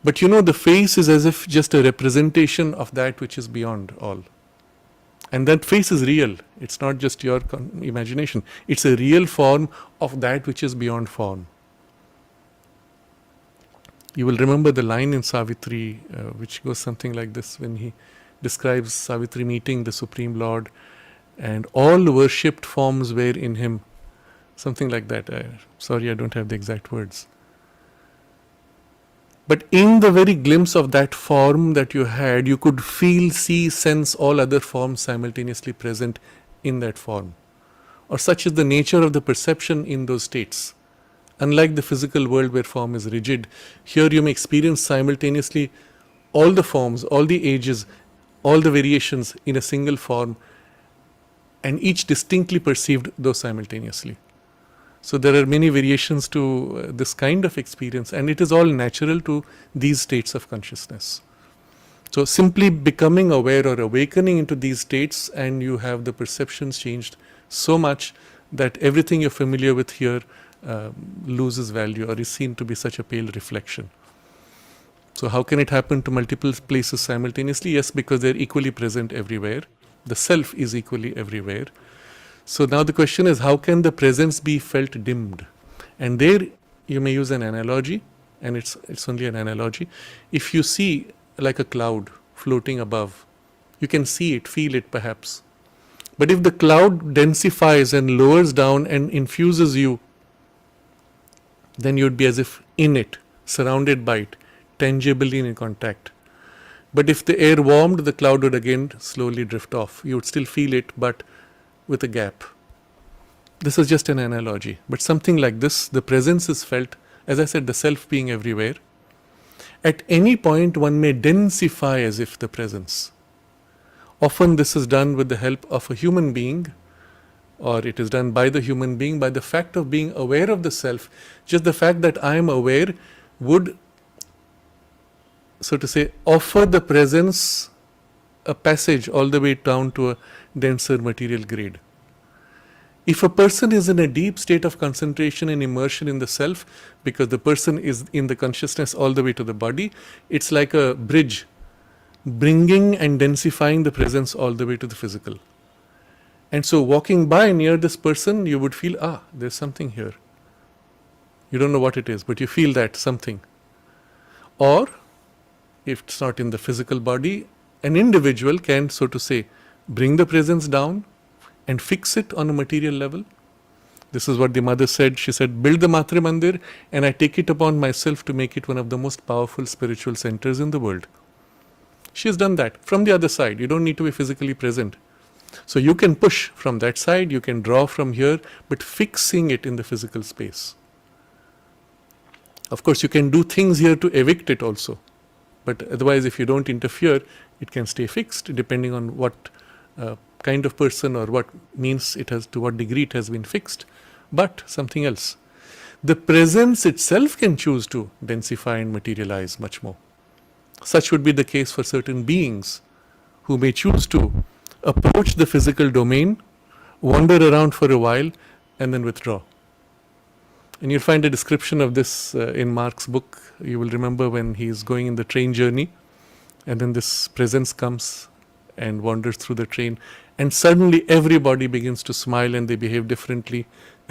But the face is as if just a representation of that which is beyond all. And that face is real. It's not just your imagination. It's a real form of that which is beyond form. You will remember the line in Savitri, which goes something like this, when he describes Savitri meeting the Supreme Lord, and all worshipped forms were in him. Something like that. Sorry, I don't have the exact words. But in the very glimpse of that form that you had, you could feel, see, sense all other forms simultaneously present in that form. Or such is the nature of the perception in those states. Unlike the physical world where form is rigid, here you may experience simultaneously all the forms, all the ages, all the variations in a single form, and each distinctly perceived though simultaneously. So there are many variations to this kind of experience, and it is all natural to these states of consciousness. So simply becoming aware or awakening into these states, and you have the perceptions changed so much that everything you're familiar with here loses value or is seen to be such a pale reflection. So how can it happen to multiple places simultaneously? Yes, because they're equally present everywhere. The self is equally everywhere. So now the question is, how can the presence be felt dimmed? And there you may use an analogy, and it's only an analogy. If you see like a cloud floating above, you can see it, feel it perhaps. But if the cloud densifies and lowers down and infuses you, then you'd be as if in it, surrounded by it, tangibly in contact. But if the air warmed, the cloud would again slowly drift off. You would still feel it, but with a gap. This is just an analogy, but something like this, the presence is felt, as I said, the self being everywhere. At any point one may densify as if the presence. Often this is done with the help of a human being, or it is done by the human being, by the fact of being aware of the self. Just the fact that I am aware would, so to say, offer the presence a passage all the way down to a denser material grade. If a person is in a deep state of concentration and immersion in the self, because the person is in the consciousness all the way to the body, it's like a bridge, bringing and densifying the presence all the way to the physical. And so walking by near this person, you would feel, there's something here. You don't know what it is, but you feel that something. Or, if it's not in the physical body, an individual can, so to say, bring the presence down and fix it on a material level. This is what the mother said. She said, build the Matre Mandir and I take it upon myself to make it one of the most powerful spiritual centers in the world. She has done that from the other side. You don't need to be physically present. So you can push from that side, you can draw from here, but fixing it in the physical space. Of course, you can do things here to evict it also. But otherwise, if you don't interfere, it can stay fixed depending on what kind of person or what means it has, to what degree it has been fixed. But something else. The presence itself can choose to densify and materialize much more. Such would be the case for certain beings who may choose to approach the physical domain, wander around for a while, and then withdraw. And you'll find a description of this in Mark's book. You will remember when he's going in the train journey, and then this presence comes and wanders through the train, and suddenly everybody begins to smile and they behave differently,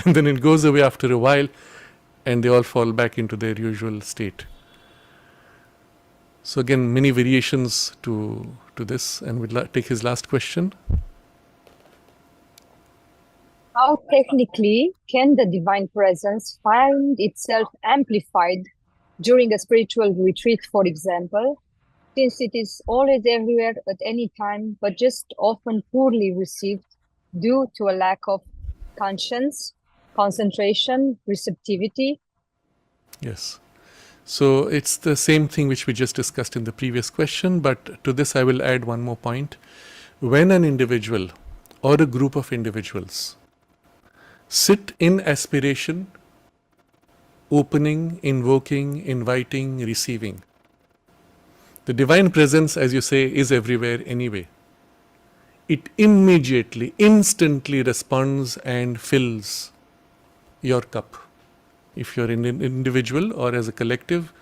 and then it goes away after a while, and they all fall back into their usual state. So again, many variations to this, and we'll take his last question. How technically can the divine presence find itself amplified during a spiritual retreat, for example, since it is always everywhere at any time, but just often poorly received due to a lack of conscience, concentration, receptivity? Yes. So it's the same thing which we just discussed in the previous question, but to this I will add one more point. When an individual or a group of individuals sit in aspiration, opening, invoking, inviting, receiving, the divine presence, as you say, is everywhere anyway. It immediately, instantly responds and fills your cup. If you're an individual or as a collective,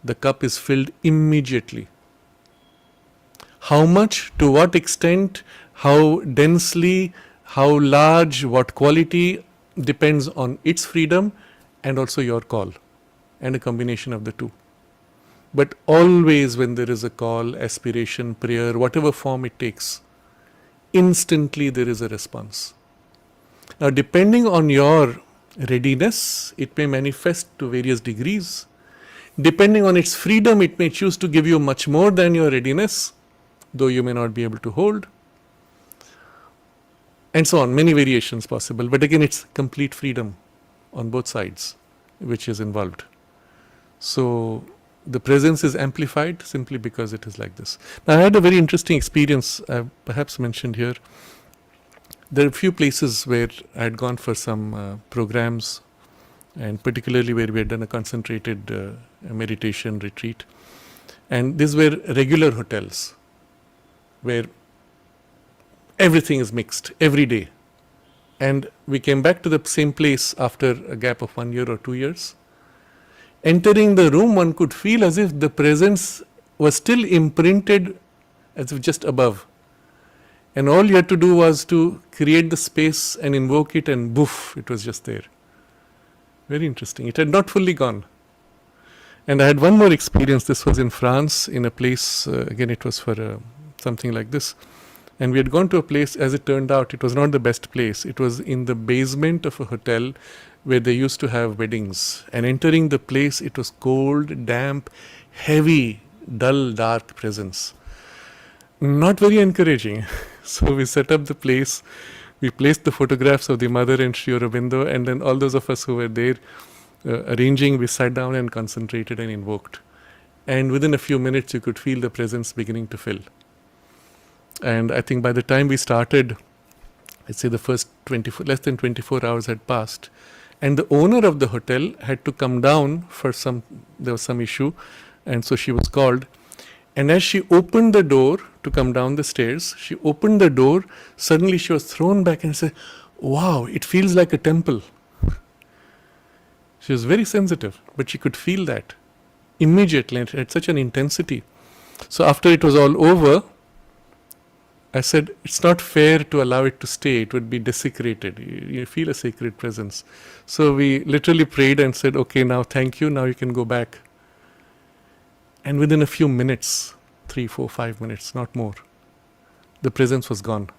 the cup is filled immediately. How much, to what extent, how densely, how large, what quality, depends on its freedom and also your call, and a combination of the two. But always when there is a call, aspiration, prayer, whatever form it takes, instantly there is a response. Now, depending on your readiness, it may manifest to various degrees. Depending on its freedom, it may choose to give you much more than your readiness, though you may not be able to hold. And so on, many variations possible. But again, it's complete freedom on both sides which is involved. So the presence is amplified simply because it is like this. Now, I had a very interesting experience I've perhaps mentioned here. There are a few places where I had gone for some programs, and particularly where we had done a concentrated meditation retreat. And these were regular hotels where everything is mixed every day. And we came back to the same place after a gap of 1 year or 2 years. Entering the room, one could feel as if the presence was still imprinted as if just above. And all you had to do was to create the space and invoke it, and boof, it was just there. Very interesting. It had not fully gone. And I had one more experience. This was in France, in a place, again it was for something like this. And we had gone to a place, as it turned out, it was not the best place. It was in the basement of a hotel where they used to have weddings. And entering the place, it was cold, damp, heavy, dull, dark presence. Not very encouraging. So we set up the place. We placed the photographs of the mother and Sri Aurobindo, and then all those of us who were there arranging, we sat down and concentrated and invoked. And within a few minutes, you could feel the presence beginning to fill. And I think by the time we started, let's say the first less than 24 hours had passed, and the owner of the hotel had to come down for there was some issue, and so she was called. And as she opened the door to come down the stairs, she opened the door, suddenly she was thrown back and said, "Wow, it feels like a temple." She was very sensitive, but she could feel that immediately, and it had such an intensity. So after it was all over, I said, it's not fair to allow it to stay. It would be desecrated. You feel a sacred presence. So we literally prayed and said, okay, now thank you. Now you can go back. And within a few minutes, 3, 4, 5 minutes, not more, the presence was gone.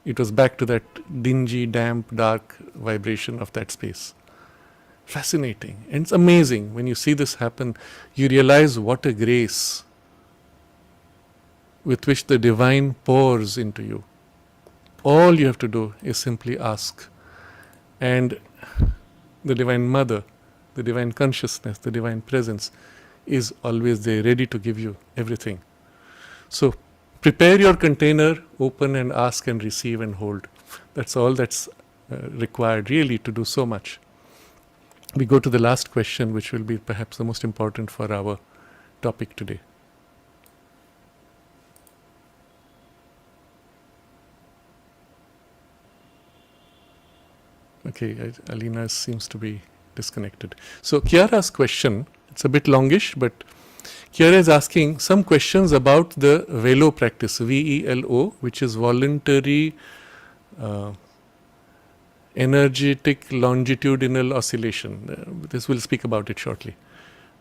It was back to that dingy, damp, dark vibration of that space. Fascinating. And it's amazing. When you see this happen, you realize what a grace with which the divine pours into you. All you have to do is simply ask. And the Divine Mother, the Divine Consciousness, the Divine Presence is always there, ready to give you everything. So prepare your container, open and ask and receive and hold. That's all that's required really to do so much. We go to the last question, which will be perhaps the most important for our topic today. Okay, Alina seems to be disconnected. So Chiara's question, it's a bit longish, but Chiara is asking some questions about the VELO practice, VELO, which is voluntary energetic longitudinal oscillation. This we'll speak about it shortly.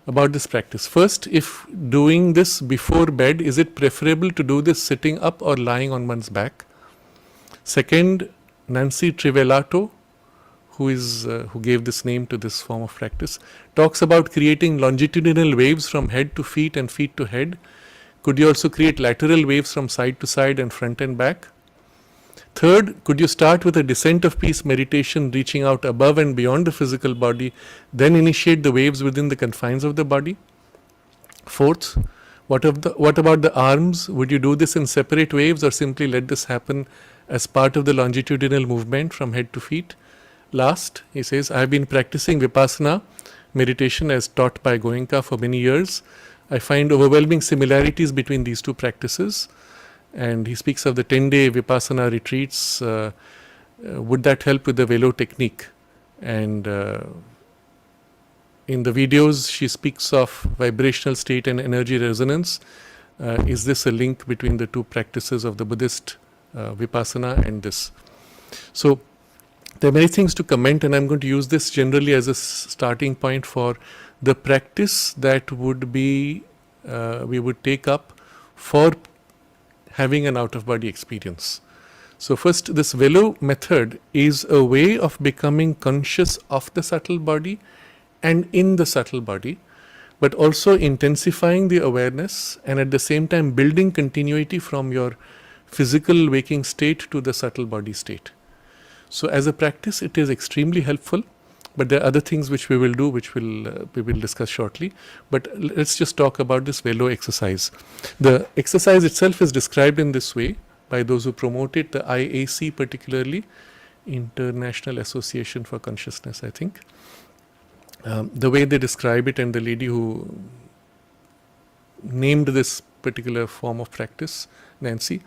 About this practice. First, if doing this before bed, is it preferable to do this sitting up or lying on one's back? Second, Nancy Trivelato, who gave this name to this form of practice, talks about creating longitudinal waves from head to feet and feet to head. Could you also create lateral waves from side to side and front and back? Third, could you start with a descent of peace meditation, reaching out above and beyond the physical body, then initiate the waves within the confines of the body? Fourth, what about the arms? Would you do this in separate waves or simply let this happen as part of the longitudinal movement from head to feet? Last, he says, I have been practicing Vipassana meditation as taught by Goenka for many years. I find overwhelming similarities between these two practices. And he speaks of the 10-day Vipassana retreats. Would that help with the VELO technique? And in the videos, she speaks of vibrational state and energy resonance. Is this a link between the two practices of the Buddhist Vipassana and this? So there are many things to comment, and I'm going to use this generally as a starting point for the practice that would be we would take up for having an out-of-body experience. So first, this velo method is a way of becoming conscious of the subtle body and in the subtle body, but also intensifying the awareness and at the same time building continuity from your physical waking state to the subtle body state. So as a practice, it is extremely helpful, but there are other things which we will do, which we will discuss shortly. But let's just talk about this velo exercise. The exercise itself is described in this way by those who promote it, the IAC particularly, International Association for Consciousness, I think. The way they describe it, and the lady who named this particular form of practice, Nancy,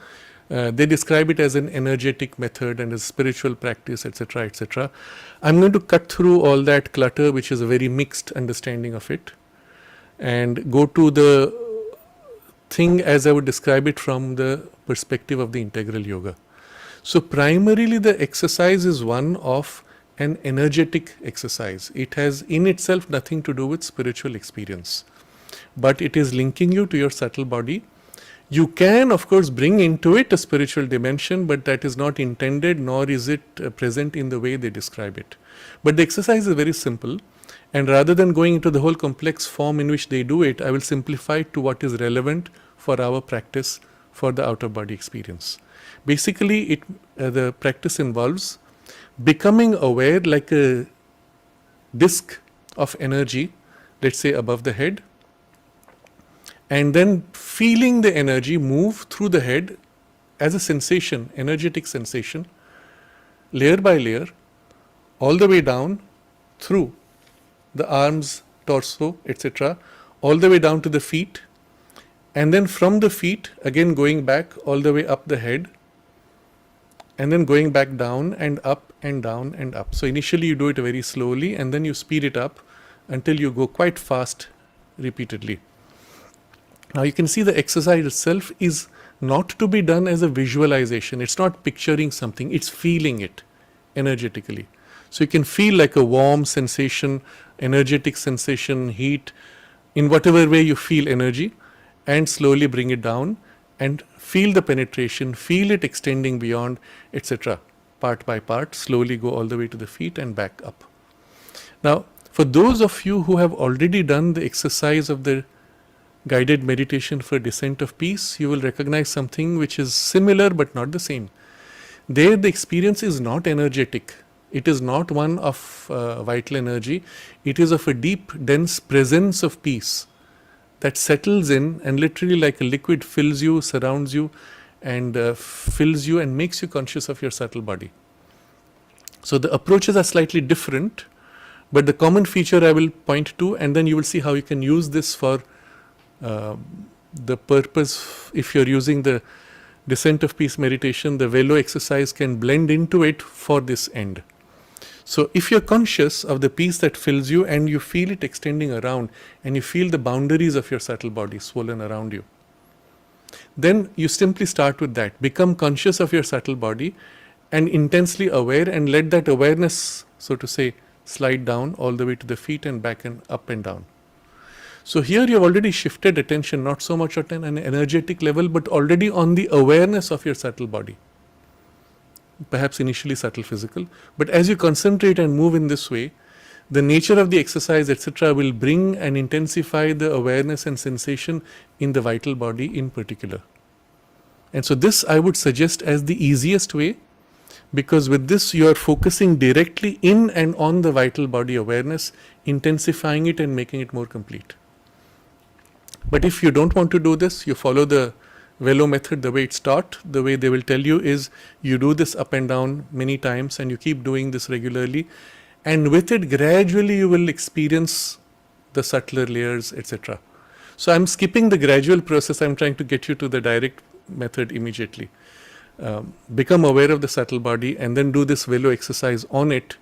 they describe it as an energetic method and a spiritual practice, etc., etc. I'm going to cut through all that clutter, which is a very mixed understanding of it, and go to the thing as I would describe it from the perspective of the integral yoga. So primarily the exercise is one of an energetic exercise. It has in itself nothing to do with spiritual experience, but it is linking you to your subtle body. You can of course bring into it a spiritual dimension, but that is not intended, nor is it present in the way they describe it. But the exercise is very simple, and rather than going into the whole complex form in which they do it, I will simplify it to what is relevant for our practice for the out-of-body experience. Basically, the practice involves becoming aware like a disk of energy, let's say above the head, and then feeling the energy move through the head as a sensation, energetic sensation, layer by layer, all the way down through the arms, torso, etc., all the way down to the feet, and then from the feet again going back all the way up the head, and then going back down and up and down and up. So initially you do it very slowly, and then you speed it up until you go quite fast repeatedly. Now you can see the exercise itself is not to be done as a visualization. It's not picturing something, it's feeling it energetically. So you can feel like a warm sensation, energetic sensation, heat, in whatever way you feel energy, and slowly bring it down and feel the penetration, feel it extending beyond, etc. Part by part, slowly go all the way to the feet and back up. Now, for those of you who have already done the exercise of the guided meditation for descent of peace, you will recognize something which is similar but not the same. There the experience is not energetic. It is not one of vital energy. It is of a deep, dense presence of peace that settles in and literally like a liquid fills you, surrounds you, and fills you and makes you conscious of your subtle body. So the approaches are slightly different, but the common feature I will point to, and then you will see how you can use this for the purpose. If you're using the descent of peace meditation, the velo exercise can blend into it for this end. So if you're conscious of the peace that fills you and you feel it extending around, and you feel the boundaries of your subtle body swollen around you, then you simply start with that. Become conscious of your subtle body and intensely aware, and let that awareness, so to say, slide down all the way to the feet and back and up and down. So here you have already shifted attention, not so much at an energetic level, but already on the awareness of your subtle body. Perhaps initially subtle physical, but as you concentrate and move in this way, the nature of the exercise, etc., will bring and intensify the awareness and sensation in the vital body in particular. And so this I would suggest as the easiest way, because with this you are focusing directly in and on the vital body awareness, intensifying it and making it more complete. But if you don't want to do this, you follow the velo method the way it's taught. The way they will tell you is you do this up and down many times, and you keep doing this regularly, and with it gradually you will experience the subtler layers, etc. So I'm skipping the gradual process. I'm trying to get you to the direct method immediately. Become aware of the subtle body and then do this velo exercise on it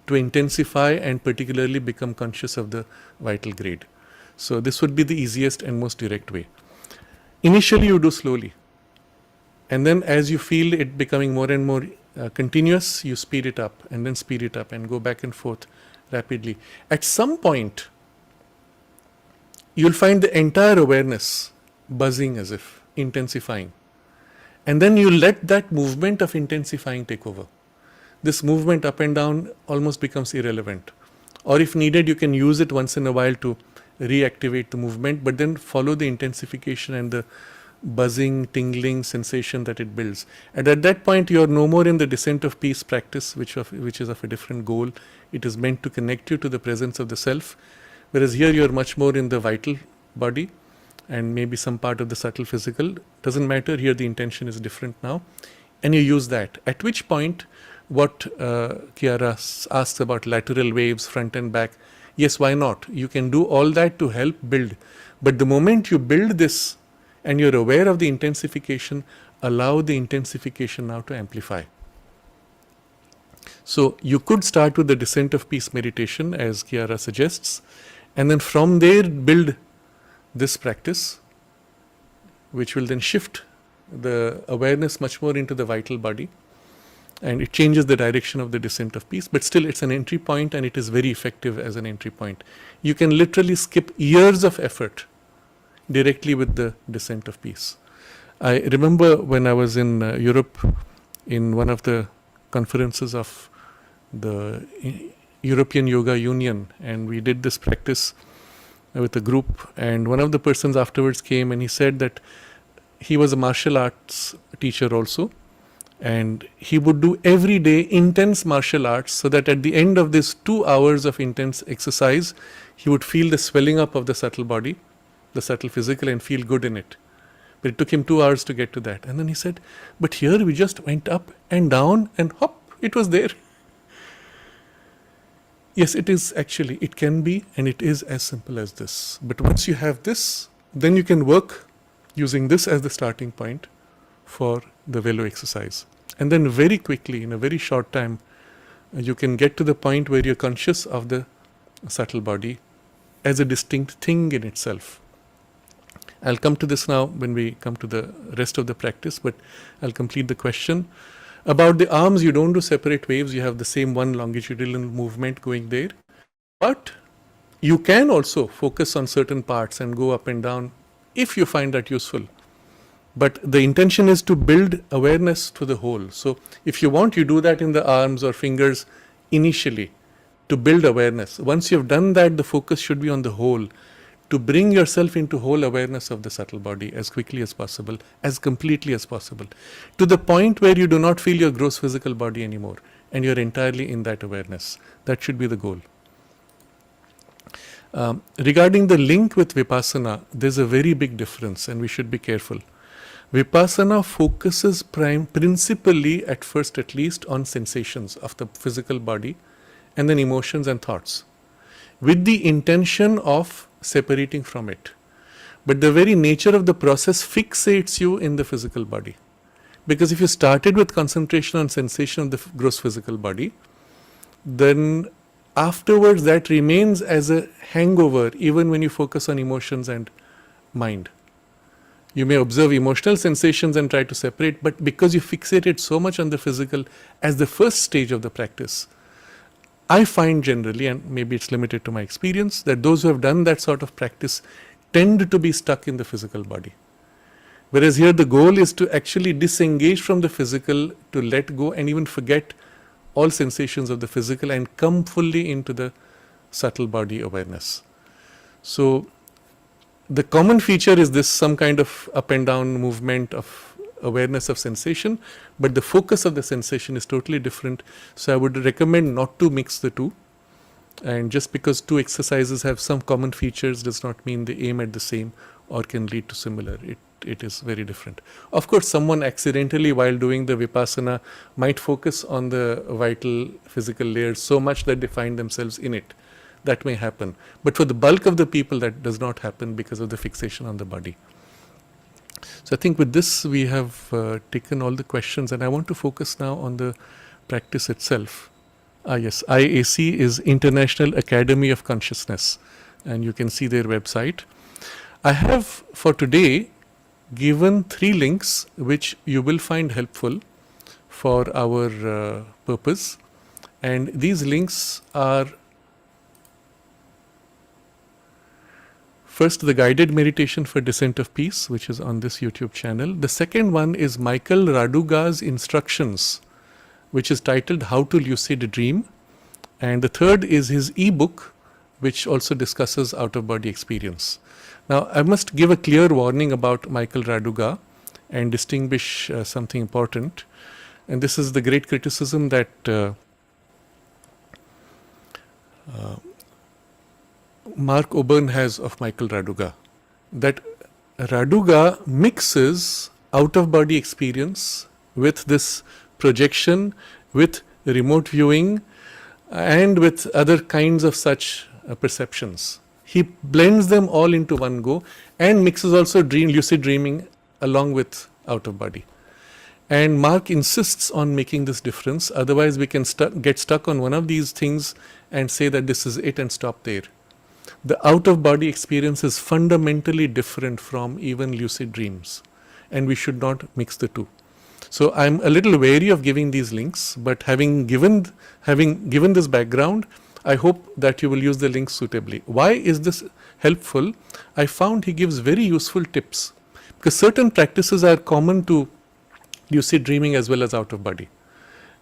to intensify and particularly become conscious of the vital grade. So this would be the easiest and most direct way. Initially you do slowly, and then as you feel it becoming more and more continuous, you speed it up and then speed it up and go back and forth rapidly. At some point you'll find the entire awareness buzzing as if intensifying. And then you let that movement of intensifying take over. This movement up and down almost becomes irrelevant. Or if needed, you can use it once in a while to reactivate the movement, but then follow the intensification and the buzzing, tingling sensation that it builds. And at that point, you're no more in the descent of peace practice, which is of a different goal. It is meant to connect you to the presence of the self. Whereas here you're much more in the vital body and maybe some part of the subtle physical. Doesn't matter, here the intention is different now. And you use that. At which point, what Chiara asks about lateral waves, front and back, yes, why not? You can do all that to help build. But the moment you build this and you're aware of the intensification, allow the intensification now to amplify. So you could start with the descent of peace meditation, as Chiara suggests, and then from there build this practice, which will then shift the awareness much more into the vital body, and it changes the direction of the descent of peace, but still it's an entry point and it is very effective as an entry point. You can literally skip years of effort directly with the descent of peace. I remember when I was in Europe in one of the conferences of the European Yoga Union, and we did this practice with a group, and one of the persons afterwards came and he said that he was a martial arts teacher also, and he would do every day intense martial arts so that at the end of this 2 hours of intense exercise, he would feel the swelling up of the subtle body, the subtle physical, and feel good in it. But it took him 2 hours to get to that. And then he said, but here we just went up and down and hop, it was there. Yes, it is actually, it can be, and it is as simple as this. But once you have this, then you can work using this as the starting point for the velo exercise. And then very quickly, in a very short time, you can get to the point where you're conscious of the subtle body as a distinct thing in itself. I'll come to this now when we come to the rest of the practice, but I'll complete the question. About the arms, you don't do separate waves, you have the same one longitudinal movement going there. But you can also focus on certain parts and go up and down if you find that useful. But the intention is to build awareness to the whole. So if you want, you do that in the arms or fingers initially to build awareness. Once you've done that, the focus should be on the whole, to bring yourself into whole awareness of the subtle body as quickly as possible, as completely as possible, to the point where you do not feel your gross physical body anymore and you're entirely in that awareness. That should be the goal. Regarding the link with Vipassana, there's a very big difference and we should be careful. Vipassana focuses principally, at first at least, on sensations of the physical body and then emotions and thoughts, with the intention of separating from it. But the very nature of the process fixates you in the physical body. Because if you started with concentration on sensation of the gross physical body, then afterwards that remains as a hangover even when you focus on emotions and mind. You may observe emotional sensations and try to separate, but because you fixated so much on the physical as the first stage of the practice, I find generally, and maybe it's limited to my experience, that those who have done that sort of practice tend to be stuck in the physical body. Whereas here the goal is to actually disengage from the physical, to let go and even forget all sensations of the physical and come fully into the subtle body awareness. So the common feature is this, some kind of up and down movement of awareness of sensation, but the focus of the sensation is totally different. So I would recommend not to mix the two. And just because two exercises have some common features does not mean they aim at the same or can lead to similar. It is very different. Of course, someone accidentally while doing the Vipassana might focus on the vital physical layers so much that they find themselves in it. That may happen. But for the bulk of the people, that does not happen because of the fixation on the body. So I think with this we have taken all the questions, and I want to focus now on the practice itself. Yes, IAC is International Academy of Consciousness, and you can see their website. I have for today given 3 links which you will find helpful for our purpose, and these links are First, the guided meditation for descent of peace, which is on this YouTube channel. The second one is Michael Raduga's instructions, which is titled How to Lucid Dream. And the third is his ebook, which also discusses out-of-body experience. Now, I must give a clear warning about Michael Raduga and distinguish something important. And this is the great criticism that Mark Oborn has of Michael Raduga, that Raduga mixes out-of-body experience with this projection, with remote viewing, and with other kinds of such perceptions. He blends them all into one go and mixes also lucid dreaming along with out-of-body. And Mark insists on making this difference, otherwise we can get stuck on one of these things and say that this is it and stop there. The out-of-body experience is fundamentally different from even lucid dreams, and we should not mix the two. So I'm a little wary of giving these links, but having given this background, I hope that you will use the links suitably. Why is this helpful? I found he gives very useful tips, because certain practices are common to lucid dreaming as well as out-of-body,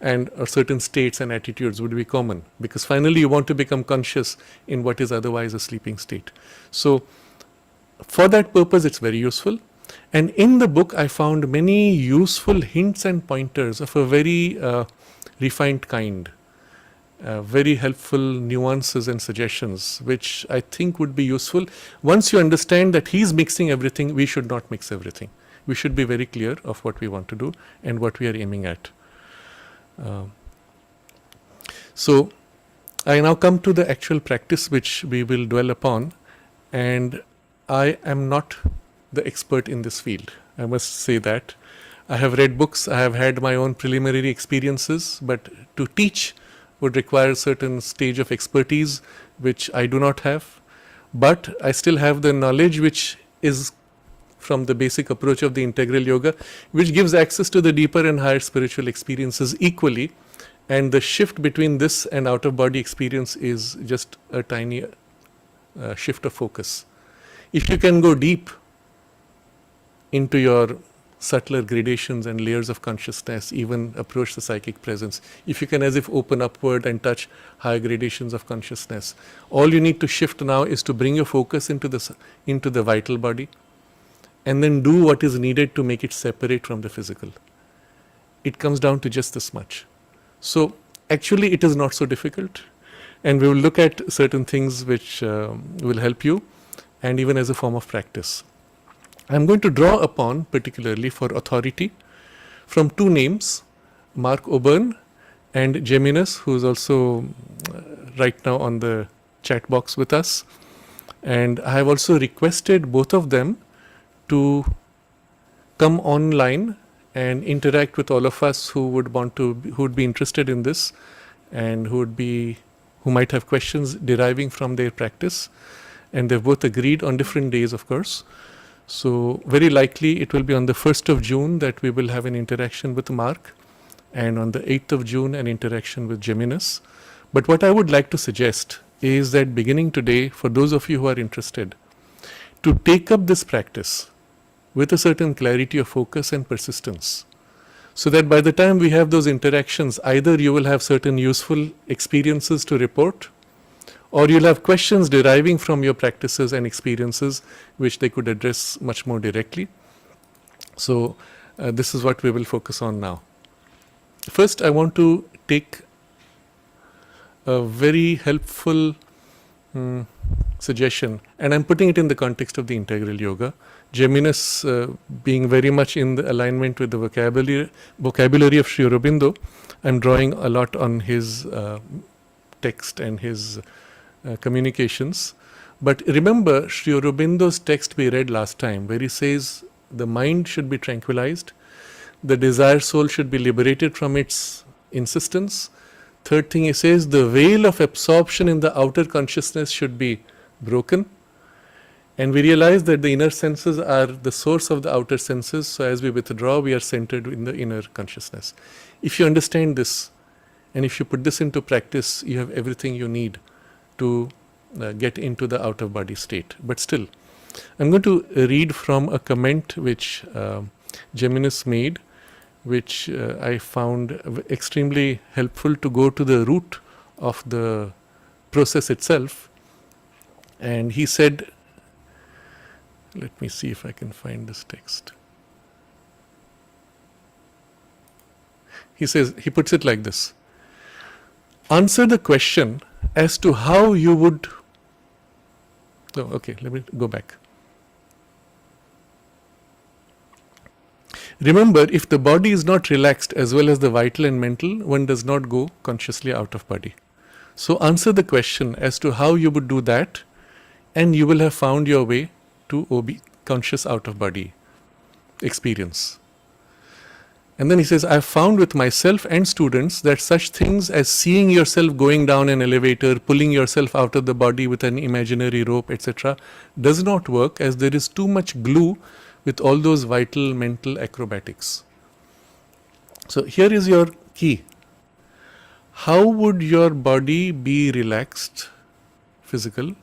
and certain states and attitudes would be common, because finally you want to become conscious in what is otherwise a sleeping state. So for that purpose it's very useful. And in the book I found many useful hints and pointers of a very refined kind, very helpful nuances and suggestions, which I think would be useful. Once you understand that he's mixing everything, we should not mix everything. We should be very clear of what we want to do and what we are aiming at. So I now come to the actual practice which we will dwell upon, and I am not the expert in this field. I must say that. I have read books, I have had my own preliminary experiences, but to teach would require a certain stage of expertise which I do not have. But I still have the knowledge which is from the basic approach of the integral yoga, which gives access to the deeper and higher spiritual experiences equally. And the shift between this and out-of-body experience is just a tiny shift of focus. If you can go deep into your subtler gradations and layers of consciousness, even approach the psychic presence, if you can as if open upward and touch higher gradations of consciousness, all you need to shift now is to bring your focus into the vital body, and then do what is needed to make it separate from the physical. It comes down to just this much. So actually it is not so difficult, and we will look at certain things which will help you, and even as a form of practice. I am going to draw upon particularly for authority from two names, Mark Oborn and Geminus, who is also right now on the chat box with us. And I have also requested both of them to come online and interact with all of us who would be interested in this, and who might have questions deriving from their practice. And they've both agreed on different days, of course. So very likely it will be on the 1st of June that we will have an interaction with Mark, and on the 8th of June an interaction with Geminus. But what I would like to suggest is that beginning today, for those of you who are interested, to take up this practice with a certain clarity of focus and persistence, so that by the time we have those interactions, either you will have certain useful experiences to report, or you'll have questions deriving from your practices and experiences which they could address much more directly. So this is what we will focus on now. First, I want to take a very helpful suggestion, and I'm putting it in the context of the integral yoga. Geminus being very much in the alignment with the vocabulary of Sri Aurobindo, I'm drawing a lot on his text and his communications. But remember Sri Aurobindo's text we read last time, where he says the mind should be tranquilized, the desire soul should be liberated from its insistence. Third thing he says, the veil of absorption in the outer consciousness should be broken. And we realize that the inner senses are the source of the outer senses, so as we withdraw, we are centered in the inner consciousness. If you understand this, and if you put this into practice, you have everything you need to get into the out-of-body state. But still, I'm going to read from a comment which Geminus made, which I found extremely helpful to go to the root of the process itself. And he said, let me see if I can find this text. He says, he puts it like this: answer the question as to how you would. Oh, okay, let me go back. Remember, if the body is not relaxed as well as the vital and mental, one does not go consciously out of body. So answer the question as to how you would do that, and you will have found your way to OBE, conscious out of body experience. And then he says, I have found with myself and students that such things as seeing yourself going down an elevator, pulling yourself out of the body with an imaginary rope, etc., does not work, as there is too much glue with all those vital mental acrobatics. So here is your key. How would your body be relaxed? Physical,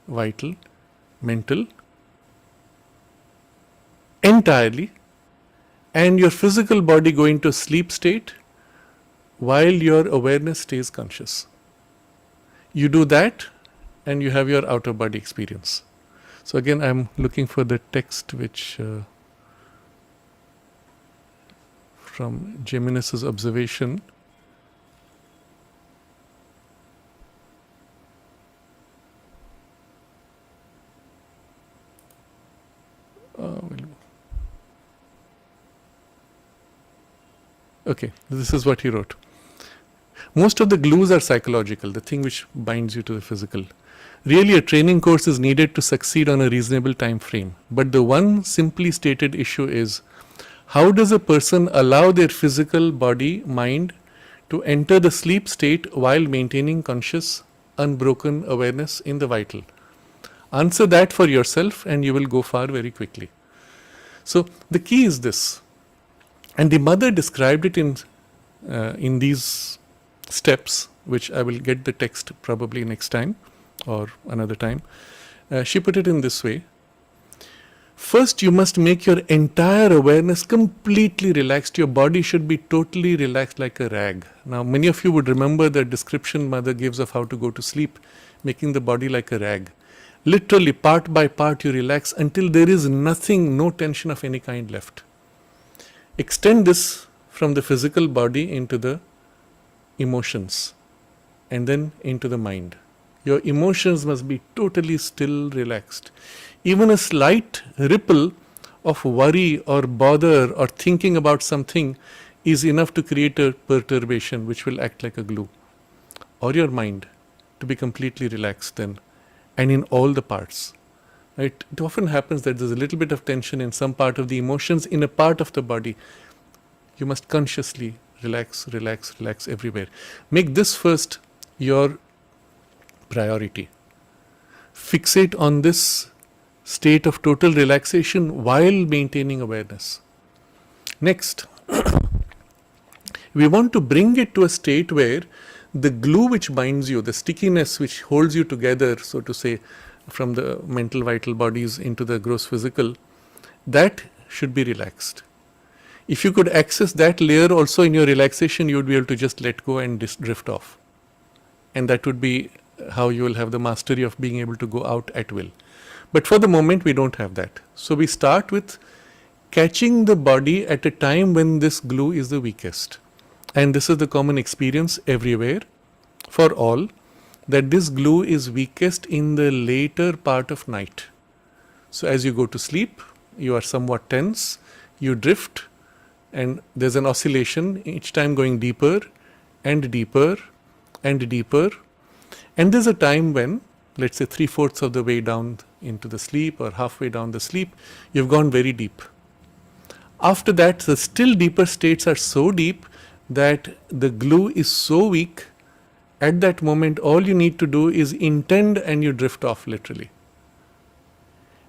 vital, mental, entirely, and your physical body go into sleep state while your awareness stays conscious. You do that and you have your outer body experience. So again, I'm looking for the text which from Geminus's observation. Okay, this is what he wrote. Most of the glues are psychological, the thing which binds you to the physical. Really, a training course is needed to succeed on a reasonable time frame. But the one simply stated issue is, how does a person allow their physical body, mind, to enter the sleep state while maintaining conscious, unbroken awareness in the vital? Answer that for yourself and you will go far very quickly. So the key is this. And the mother described it in these steps, which I will get the text probably next time or another time. She put it in this way. First, you must make your entire awareness completely relaxed. Your body should be totally relaxed like a rag. Now, many of you would remember the description mother gives of how to go to sleep, making the body like a rag. Literally, part by part, you relax until there is nothing, no tension of any kind left. Extend this from the physical body into the emotions and then into the mind. Your emotions must be totally still, relaxed. Even a slight ripple of worry or bother or thinking about something is enough to create a perturbation which will act like a glue. Or your mind to be completely relaxed then, and in all the parts. Right? It often happens that there's a little bit of tension in some part of the emotions in a part of the body. You must consciously relax, relax, relax everywhere. Make this first your priority. Fixate on this state of total relaxation while maintaining awareness. Next, we want to bring it to a state where the glue which binds you, the stickiness which holds you together, so to say, from the mental vital bodies into the gross physical, that should be relaxed. If you could access that layer also in your relaxation, you would be able to just let go and drift off. And that would be how you will have the mastery of being able to go out at will. But for the moment, we don't have that. So we start with catching the body at a time when this glue is the weakest. And this is the common experience everywhere for all, that this glue is weakest in the later part of night. So as you go to sleep, you are somewhat tense, you drift, and there's an oscillation, each time going deeper and deeper and deeper. And there's a time when, let's say 3/4 of the way down into the sleep or halfway down the sleep, you've gone very deep. After that, the still deeper states are so deep that the glue is so weak. At that moment, all you need to do is intend and you drift off literally.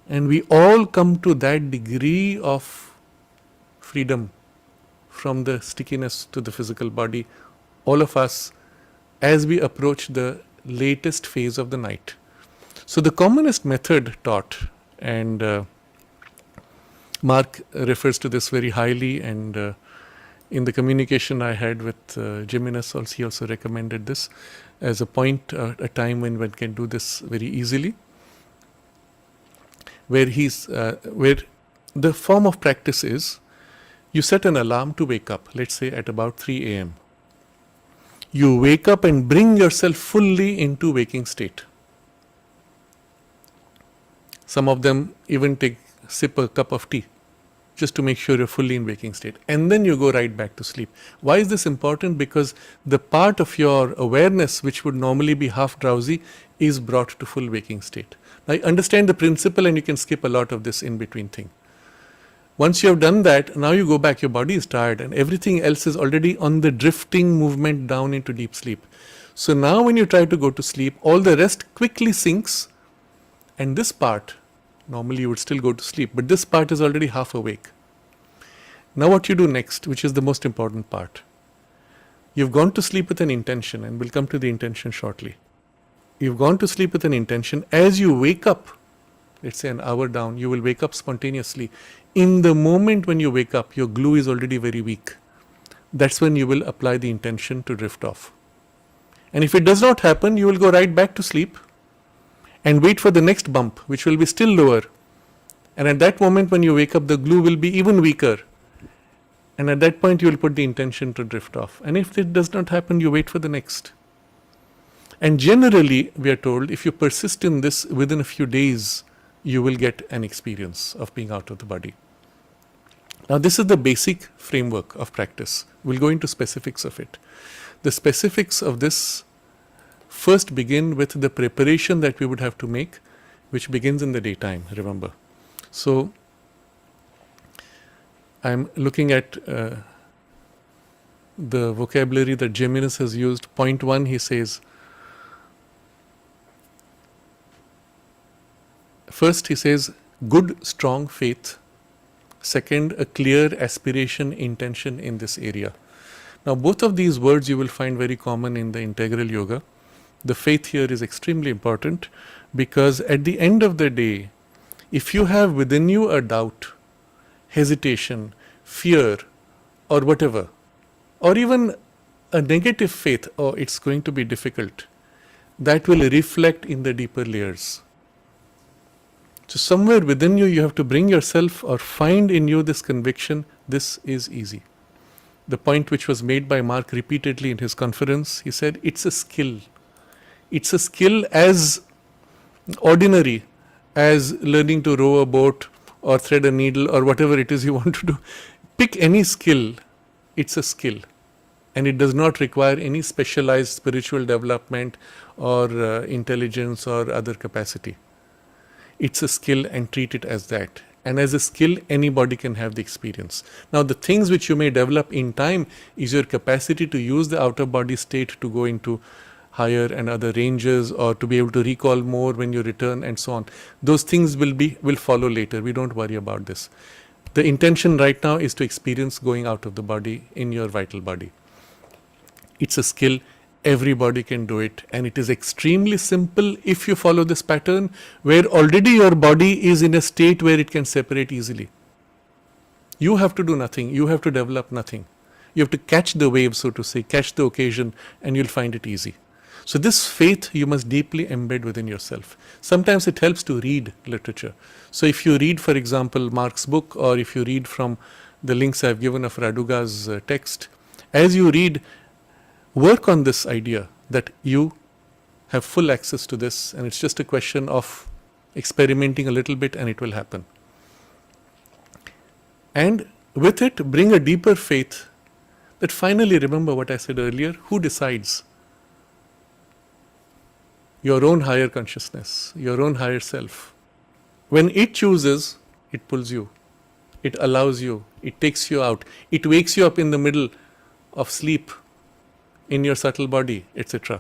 And we all come to that degree of freedom from the stickiness to the physical body, all of us, as we approach the latest phase of the night. So the commonest method taught, And Mark refers to this very highly, and in the communication I had with Jimenez also, he also recommended this as a point, a time when one can do this very easily, where the form of practice is, you set an alarm to wake up, let's say at about 3 a.m. You wake up and bring yourself fully into waking state. Some of them even sip a cup of tea just to make sure you're fully in waking state. And then you go right back to sleep. Why is this important? Because the part of your awareness which would normally be half drowsy is brought to full waking state. Now, understand the principle and you can skip a lot of this in between thing. Once you have done that, now you go back, your body is tired and everything else is already on the drifting movement down into deep sleep. So now when you try to go to sleep, all the rest quickly sinks, and this part, normally you would still go to sleep, but this part is already half awake. Now what you do next, which is the most important part, you've gone to sleep with an intention, and we'll come to the intention shortly. You've gone to sleep with an intention. As you wake up, let's say an hour down, you will wake up spontaneously. In the moment when you wake up, your glue is already very weak. That's when you will apply the intention to drift off. And if it does not happen, you will go right back to sleep and wait for the next bump, which will be still lower. And at that moment when you wake up, the glue will be even weaker. And at that point, you will put the intention to drift off. And if it does not happen, you wait for the next. And generally, we are told, if you persist in this, within a few days, you will get an experience of being out of the body. Now, this is the basic framework of practice. We'll go into specifics of it. The specifics of this first begin with the preparation that we would have to make, which begins in the daytime, remember. So, I'm looking at the vocabulary that Jimenez has used. Point 1, he says, first he says, good, strong faith. Second, a clear aspiration, intention in this area. Now, both of these words you will find very common in the integral yoga. The faith here is extremely important because at the end of the day, if you have within you a doubt, hesitation, fear, or whatever, or even a negative faith, oh, it's going to be difficult, that will reflect in the deeper layers. So somewhere within you, you have to bring yourself or find in you this conviction, this is easy. The point which was made by Mark repeatedly in his conference, he said, it's a skill. It's a skill as ordinary as learning to row a boat or thread a needle or whatever it is you want to do. Pick any skill, it's a skill. And it does not require any specialized spiritual development or intelligence or other capacity. It's a skill and treat it as that. And as a skill, anybody can have the experience. Now, the things which you may develop in time is your capacity to use the outer body state to go into higher and other ranges, or to be able to recall more when you return and so on. Those things will follow later. We don't worry about this. The intention right now is to experience going out of the body in your vital body. It's a skill. Everybody can do it, and it is extremely simple if you follow this pattern where already your body is in a state where it can separate easily. You have to do nothing. You have to develop nothing. You have to catch the wave, so to say, catch the occasion, and you'll find it easy. So this faith you must deeply embed within yourself. Sometimes it helps to read literature. So if you read, for example, Mark's book, or if you read from the links I've given of Raduga's text, as you read, work on this idea that you have full access to this, and it's just a question of experimenting a little bit and it will happen. And with it, bring a deeper faith that finally, remember what I said earlier, who decides? Your own higher consciousness, your own higher self. When it chooses, it pulls you, it allows you, it takes you out, it wakes you up in the middle of sleep, in your subtle body, etc.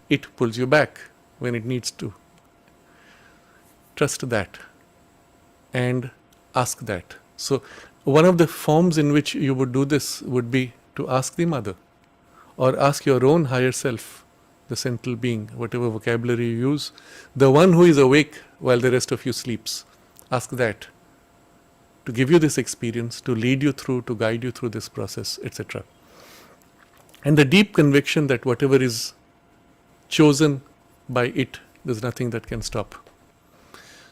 It pulls you back when it needs to. Trust that and ask that. So one of the forms in which you would do this would be to ask the mother, or ask your own higher self, the central being, whatever vocabulary you use, the one who is awake while the rest of you sleeps? Ask that to give you this experience, to lead you through, to guide you through this process, etc. And the deep conviction that whatever is chosen by it, there's nothing that can stop.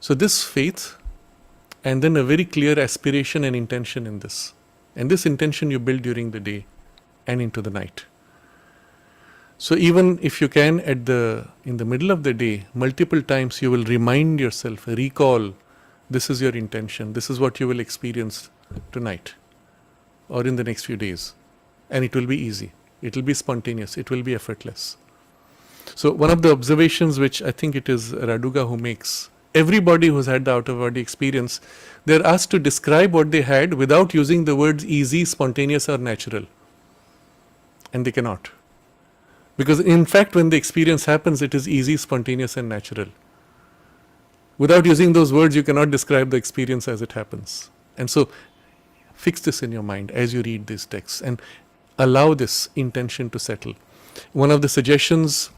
So this faith, and then a very clear aspiration and intention in this. And this intention you build during the day and into the night. So even if you can in the middle of the day, multiple times you will remind yourself, recall, this is your intention, this is what you will experience tonight or in the next few days. And it will be easy, it will be spontaneous, it will be effortless. So one of the observations which I think it is Raduga who makes, everybody who's had the outer body experience, they're asked to describe what they had without using the words easy, spontaneous or natural. And they cannot. Because in fact, when the experience happens, it is easy, spontaneous and natural. Without using those words, you cannot describe the experience as it happens. And so, fix this in your mind as you read these texts and allow this intention to settle. One of the suggestions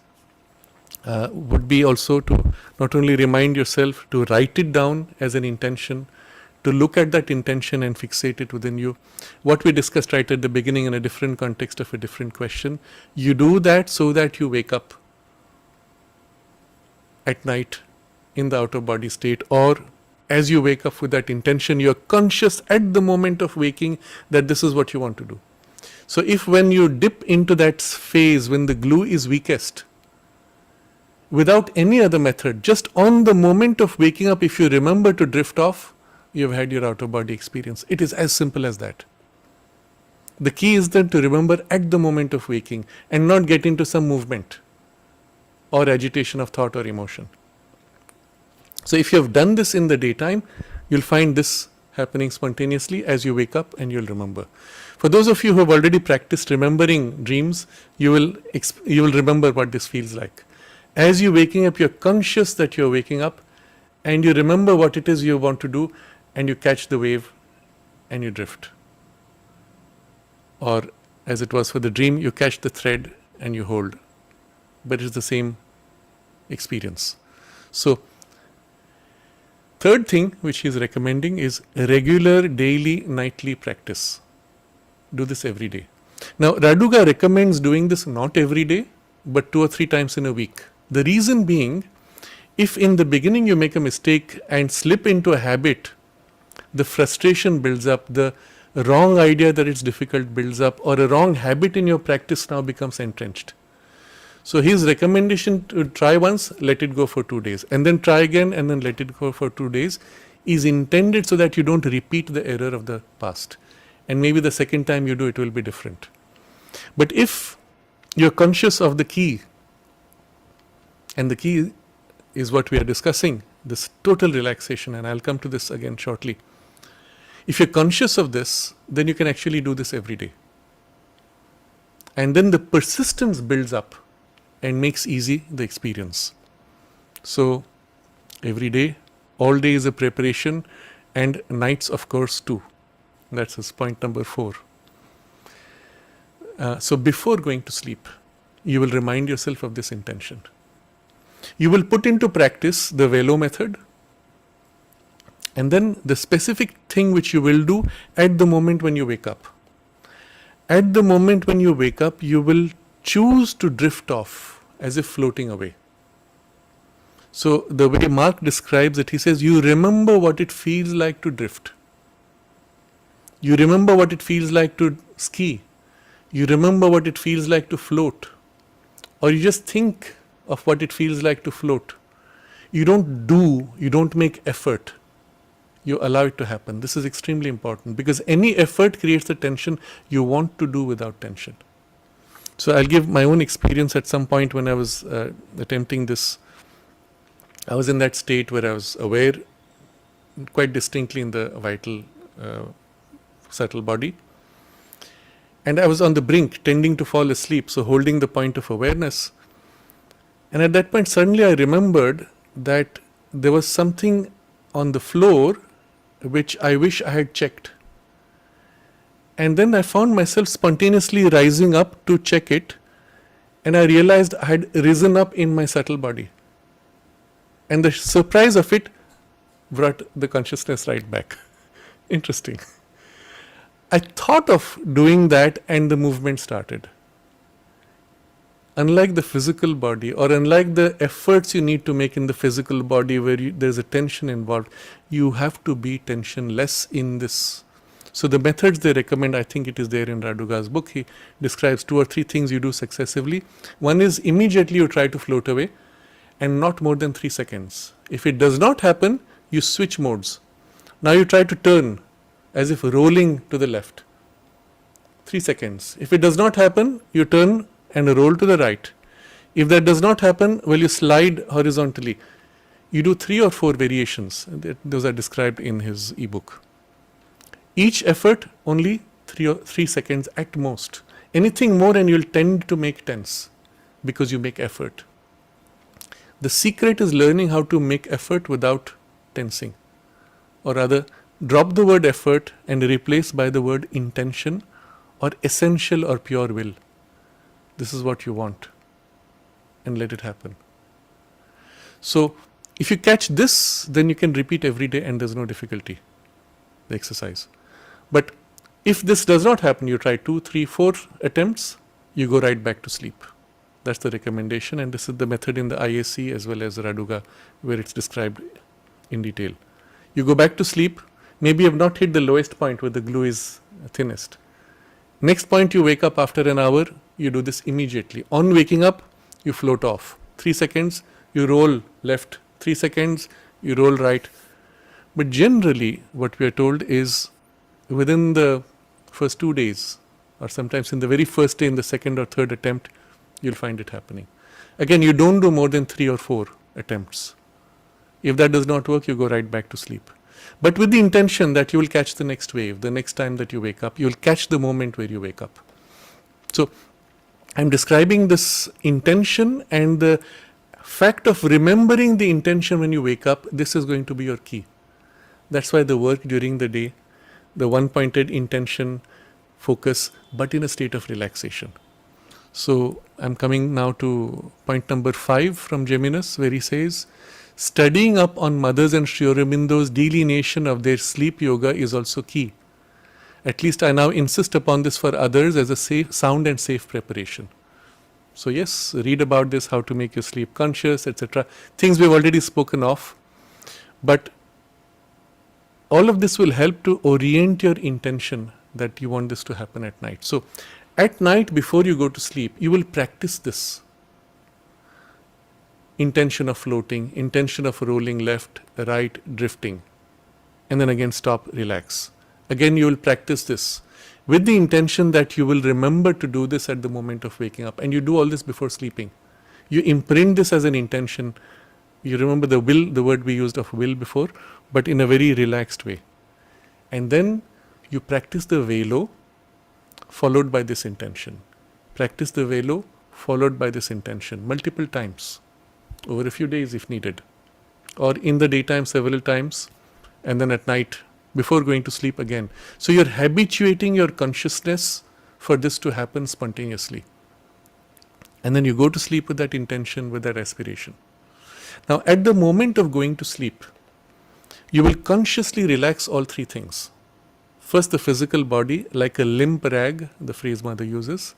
would be also to not only remind yourself to write it down as an intention, to look at that intention and fixate it within you. What we discussed right at the beginning in a different context of a different question, you do that so that you wake up at night in the outer body state, or as you wake up with that intention, you're conscious at the moment of waking that this is what you want to do. So if when you dip into that phase when the glue is weakest, without any other method, just on the moment of waking up, if you remember to drift off, you've had your outer body experience. It is as simple as that. The key is then to remember at the moment of waking and not get into some movement or agitation of thought or emotion. So if you have done this in the daytime, you'll find this happening spontaneously as you wake up and you'll remember. For those of you who have already practiced remembering dreams, you will remember what this feels like. As you're waking up, you're conscious that you're waking up and you remember what it is you want to do, and you catch the wave and you drift. Or as it was for the dream, you catch the thread and you hold. But it's the same experience. So, third thing which he is recommending is regular daily nightly practice. Do this every day. Now, Raduga recommends doing this not every day, but 2 or 3 times in a week. The reason being, if in the beginning you make a mistake and slip into a habit, the frustration builds up, the wrong idea that it's difficult builds up, or a wrong habit in your practice now becomes entrenched. So his recommendation to try once, let it go for 2 days, and then try again and then let it go for 2 days is intended so that you don't repeat the error of the past. And maybe the second time you do it will be different. But if you're conscious of the key, and the key is what we are discussing, this total relaxation, and I'll come to this again shortly. If you're conscious of this, then you can actually do this every day. And then the persistence builds up and makes easy the experience. So every day, all day is a preparation, and nights of course too. That's his point number 4. So before going to sleep, you will remind yourself of this intention. You will put into practice the Velo method, and then the specific thing which you will do at the moment when you wake up. At the moment when you wake up, you will choose to drift off as if floating away. So the way Mark describes it, he says, you remember what it feels like to drift. You remember what it feels like to ski. You remember what it feels like to float. Or you just think of what it feels like to float. You don't make effort. You allow it to happen. This is extremely important because any effort creates the tension you want to do without tension. So I'll give my own experience at some point when I was attempting this. I was in that state where I was aware quite distinctly in the vital subtle body. And I was on the brink, tending to fall asleep, so holding the point of awareness. And at that point, suddenly I remembered that there was something on the floor which I wish I had checked. And then I found myself spontaneously rising up to check it, and I realized I had risen up in my subtle body. And the surprise of it brought the consciousness right back. Interesting. I thought of doing that and the movement started. Unlike the physical body, or unlike the efforts you need to make in the physical body where there's a tension involved, you have to be tensionless in this. So the methods they recommend, I think it is there in Raduga's book, he describes 2 or 3 things you do successively. One is immediately you try to float away and not more than 3 seconds. If it does not happen, you switch modes. Now you try to turn as if rolling to the left. 3 seconds. If it does not happen, you turn and roll to the right. If that does not happen, well, you slide horizontally. You do 3 or 4 variations. Those are described in his ebook. Each effort only 3 seconds at most. Anything more and you'll tend to make tense because you make effort. The secret is learning how to make effort without tensing. Or rather, drop the word effort and replace by the word intention or essential or pure will. This is what you want, and let it happen. So if you catch this, then you can repeat every day and there's no difficulty, the exercise. But if this does not happen, you try 2, 3, 4 attempts, you go right back to sleep. That's the recommendation, and this is the method in the IAC as well as Raduga, where it's described in detail. You go back to sleep, maybe you have not hit the lowest point where the glue is thinnest. Next point, you wake up after an hour, you do this immediately. On waking up, you float off. 3 seconds, you roll left. 3 seconds, you roll right. But generally, what we are told is within the first 2 days, or sometimes in the very first day, in the second or third attempt, you'll find it happening. Again, you don't do more than 3 or 4 attempts. If that does not work, you go right back to sleep. But with the intention that you will catch the next wave, the next time that you wake up, you will catch the moment where you wake up. So I'm describing this intention and the fact of remembering the intention when you wake up. This is going to be your key. That's why the work during the day, the one-pointed intention, focus, but in a state of relaxation. So I'm coming now to point number 5 from Geminus, where he says, studying up on Mother's and Sri Aurobindo's delineation of their sleep yoga is also key. At least I now insist upon this for others as a safe, sound and safe preparation. So yes, read about this, how to make your sleep conscious, etc. Things we've already spoken of. But all of this will help to orient your intention that you want this to happen at night. So at night before you go to sleep, you will practice this. Intention of floating, intention of rolling left, right, drifting. And then again stop, relax. Again you will practice this with the intention that you will remember to do this at the moment of waking up. And you do all this before sleeping. You imprint this as an intention. You remember the will, the word we used of will before, but in a very relaxed way. And then you practice the velo followed by this intention. Practice the velo followed by this intention multiple times over a few days if needed, or in the daytime several times, and then at night before going to sleep again. So you're habituating your consciousness for this to happen spontaneously. And then you go to sleep with that intention, with that aspiration. Now at the moment of going to sleep, you will consciously relax all 3 things. First, the physical body, like a limp rag, the phrase Mother uses.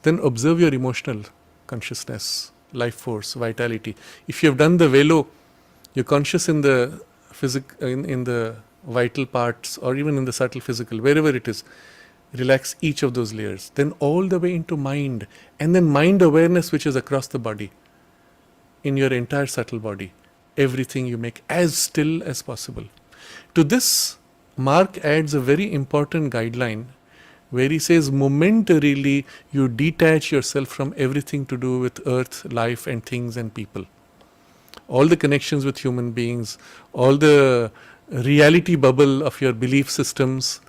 Then observe your emotional consciousness, life force, vitality. If you have done the velo, you're conscious in the in the vital parts, or even in the subtle physical, wherever it is. Relax each of those layers. Then all the way into mind, and then mind awareness, which is across the body, in your entire subtle body. Everything you make as still as possible. To this, Mark adds a very important guideline where he says momentarily you detach yourself from everything to do with earth, life and things and people. All the connections with human beings, all the reality bubble of your belief systems,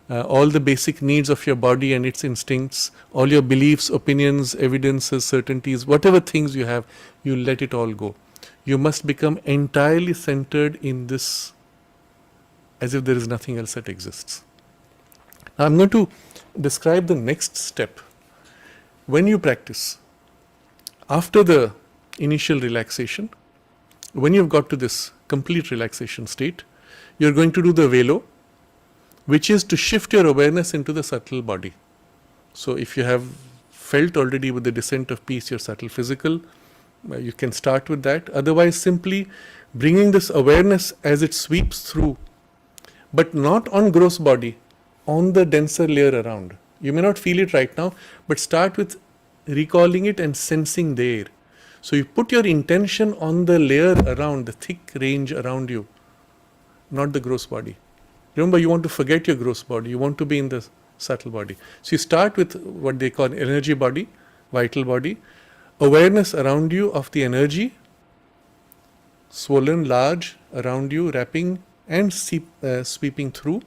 all the basic needs of your body and its instincts, all your beliefs, opinions, evidences, certainties, whatever things you have, you let it all go. You must become entirely centered in this, as if there is nothing else that exists. Now I'm going to describe the next step. When you practice, after the initial relaxation, when you've got to this complete relaxation state, you're going to do the velo, which is to shift your awareness into the subtle body. So if you have felt already with the descent of peace your subtle physical, you can start with that. Otherwise, simply bringing this awareness as it sweeps through, but not on gross body, on the denser layer around. You may not feel it right now, but start with recalling it and sensing there. So you put your intention on the layer around, the thick range around you, not the gross body. Remember, you want to forget your gross body. You want to be in the subtle body. So you start with what they call energy body, vital body, awareness around you of the energy, swollen, large, around you, wrapping and sweeping through.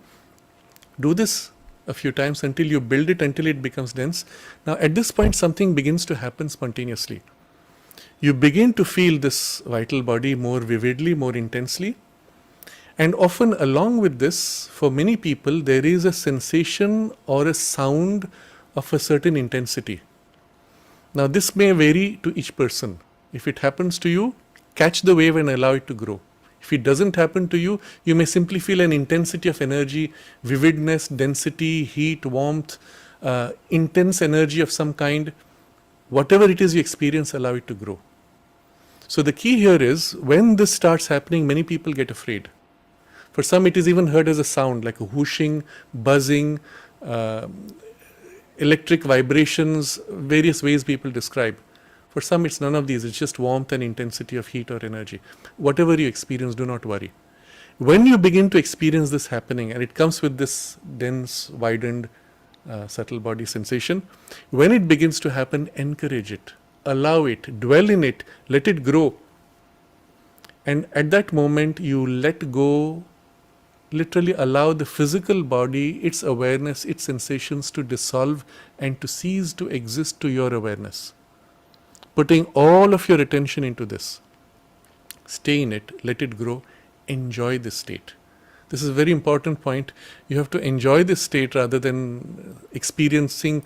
Do this a few times until you build it, until it becomes dense. Now at this point, something begins to happen spontaneously. You begin to feel this vital body more vividly, more intensely. And often along with this, for many people, there is a sensation or a sound of a certain intensity. Now this may vary to each person. If it happens to you, catch the wave and allow it to grow. If it doesn't happen to you, you may simply feel an intensity of energy, vividness, density, heat, warmth, intense energy of some kind. Whatever it is you experience, allow it to grow. So the key here is, when this starts happening, many people get afraid. For some, it is even heard as a sound, like a whooshing, buzzing, electric vibrations, various ways people describe. For some, it's none of these. It's just warmth and intensity of heat or energy. Whatever you experience, do not worry. When you begin to experience this happening, and it comes with this dense, widened, subtle body sensation, when it begins to happen, encourage it, allow it, dwell in it, let it grow. And at that moment, you let go, literally allow the physical body, its awareness, its sensations to dissolve and to cease to exist to your awareness. Putting all of your attention into this. Stay in it, let it grow, enjoy this state. This is a very important point. You have to enjoy this state rather than experiencing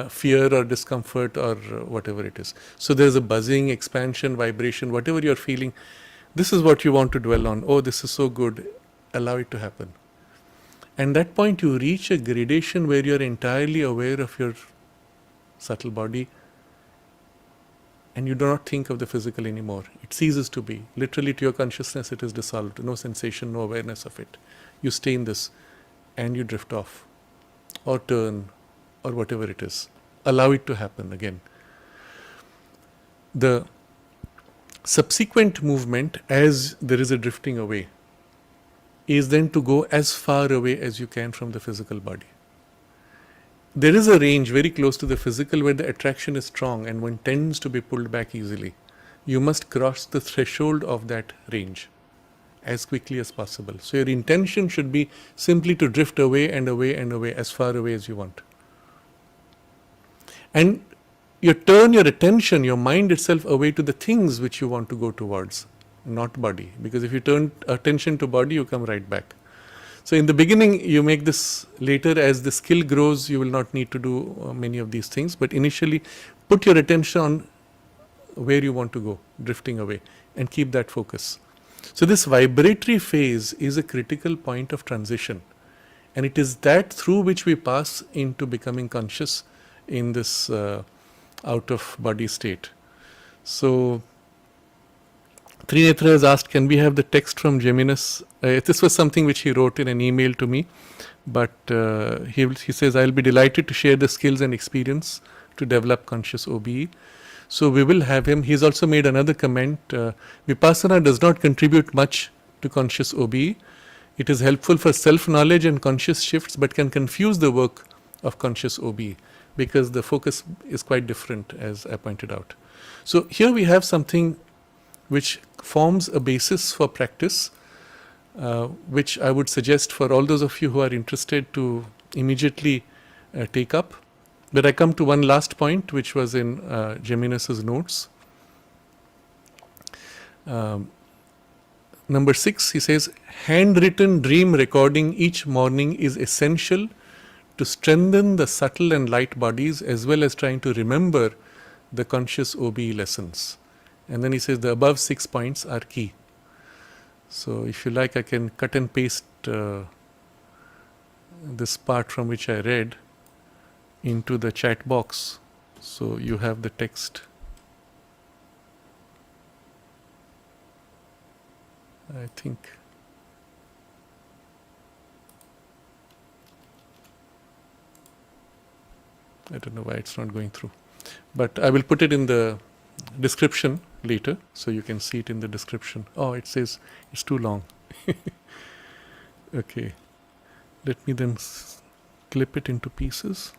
fear or discomfort or whatever it is. So there's a buzzing, expansion, vibration, whatever you're feeling. This is what you want to dwell on. Oh, this is so good. Allow it to happen. And that point you reach a gradation where you're entirely aware of your subtle body and you do not think of the physical anymore. It ceases to be. Literally to your consciousness it is dissolved. No sensation, no awareness of it. You stay in this and you drift off or turn or whatever it is. Allow it to happen again. The subsequent movement, as there is a drifting away, is then to go as far away as you can from the physical body. There is a range very close to the physical where the attraction is strong and one tends to be pulled back easily. You must cross the threshold of that range as quickly as possible. So your intention should be simply to drift away and away and away, as far away as you want. And you turn your attention, your mind itself, away to the things which you want to go towards, not body. Because if you turn attention to body, you come right back. So in the beginning, you make this. Later, as the skill grows, you will not need to do many of these things. But initially, put your attention on where you want to go, drifting away, and keep that focus. So this vibratory phase is a critical point of transition. And it is that through which we pass into becoming conscious in this out-of-body state. So Trinetra has asked, can we have the text from Geminus? This was something which he wrote in an email to me, but he says, I'll be delighted to share the skills and experience to develop conscious OBE. So we will have him. He's also made another comment. Vipassana does not contribute much to conscious OBE. It is helpful for self-knowledge and conscious shifts, but can confuse the work of conscious OBE because the focus is quite different, as I pointed out. So here we have something which forms a basis for practice, which I would suggest for all those of you who are interested to immediately take up. But I come to one last point, which was in Geminus's notes. Number 6, he says, handwritten dream recording each morning is essential to strengthen the subtle and light bodies, as well as trying to remember the conscious OBE lessons. And then he says the above 6 points are key. So if you like, I can cut and paste this part from which I read into the chat box. So you have the text. I think. I don't know why it's not going through. But I will put it in the description later, so you can see it in the description. Oh, it says it's too long. Okay. Let me then clip it into pieces.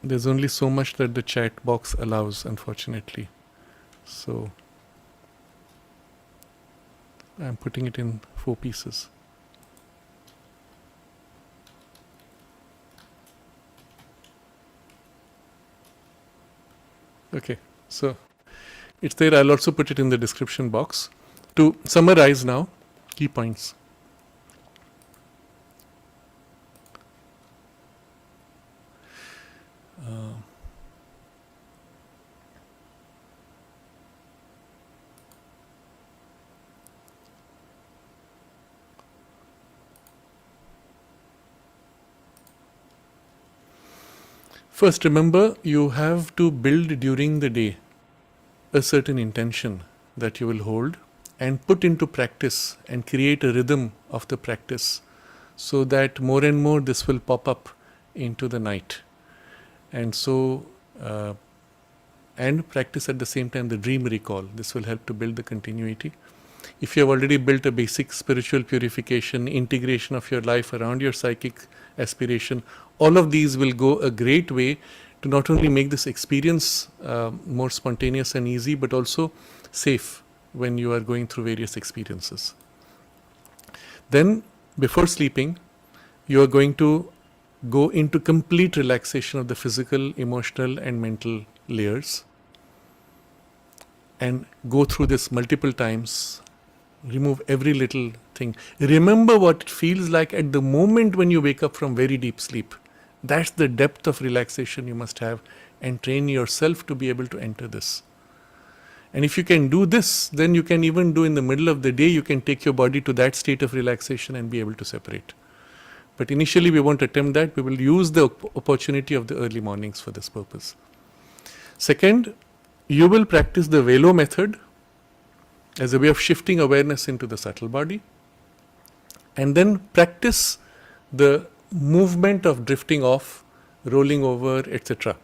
There's only so much that the chat box allows, unfortunately. So I'm putting it in 4 pieces. Okay, so it's there. I'll also put it in the description box. To summarize now, key points. First, remember, you have to build during the day a certain intention that you will hold and put into practice and create a rhythm of the practice, so that more and more this will pop up into the night. And so, and practice at the same time the dream recall. This will help to build the continuity. If you have already built a basic spiritual purification, integration of your life around your psychic aspiration, all of these will go a great way to not only make this experience more spontaneous and easy, but also safe when you are going through various experiences. Then, before sleeping, you are going to go into complete relaxation of the physical, emotional, and mental layers, and go through this multiple times. Remove every little thing. Remember what it feels like at the moment when you wake up from very deep sleep. That's the depth of relaxation you must have, and train yourself to be able to enter this. And if you can do this, then you can even do in the middle of the day, you can take your body to that state of relaxation and be able to separate. But initially we won't attempt that. We will use the opportunity of the early mornings for this purpose. Second, you will practice the Velo method as a way of shifting awareness into the subtle body, and then practice the movement of drifting off, rolling over, etc.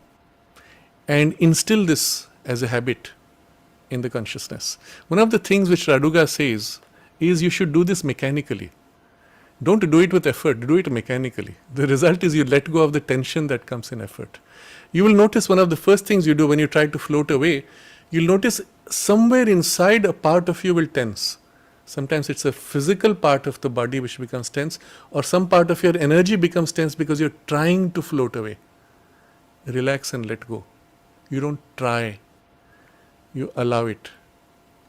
And instill this as a habit in the consciousness. One of the things which Raduga says is you should do this mechanically. Don't do it with effort, do it mechanically. The result is you let go of the tension that comes in effort. You will notice one of the first things you do when you try to float away, you'll notice somewhere inside a part of you will tense. Sometimes it's a physical part of the body which becomes tense, or some part of your energy becomes tense because you're trying to float away. Relax and let go. You don't try. You allow it.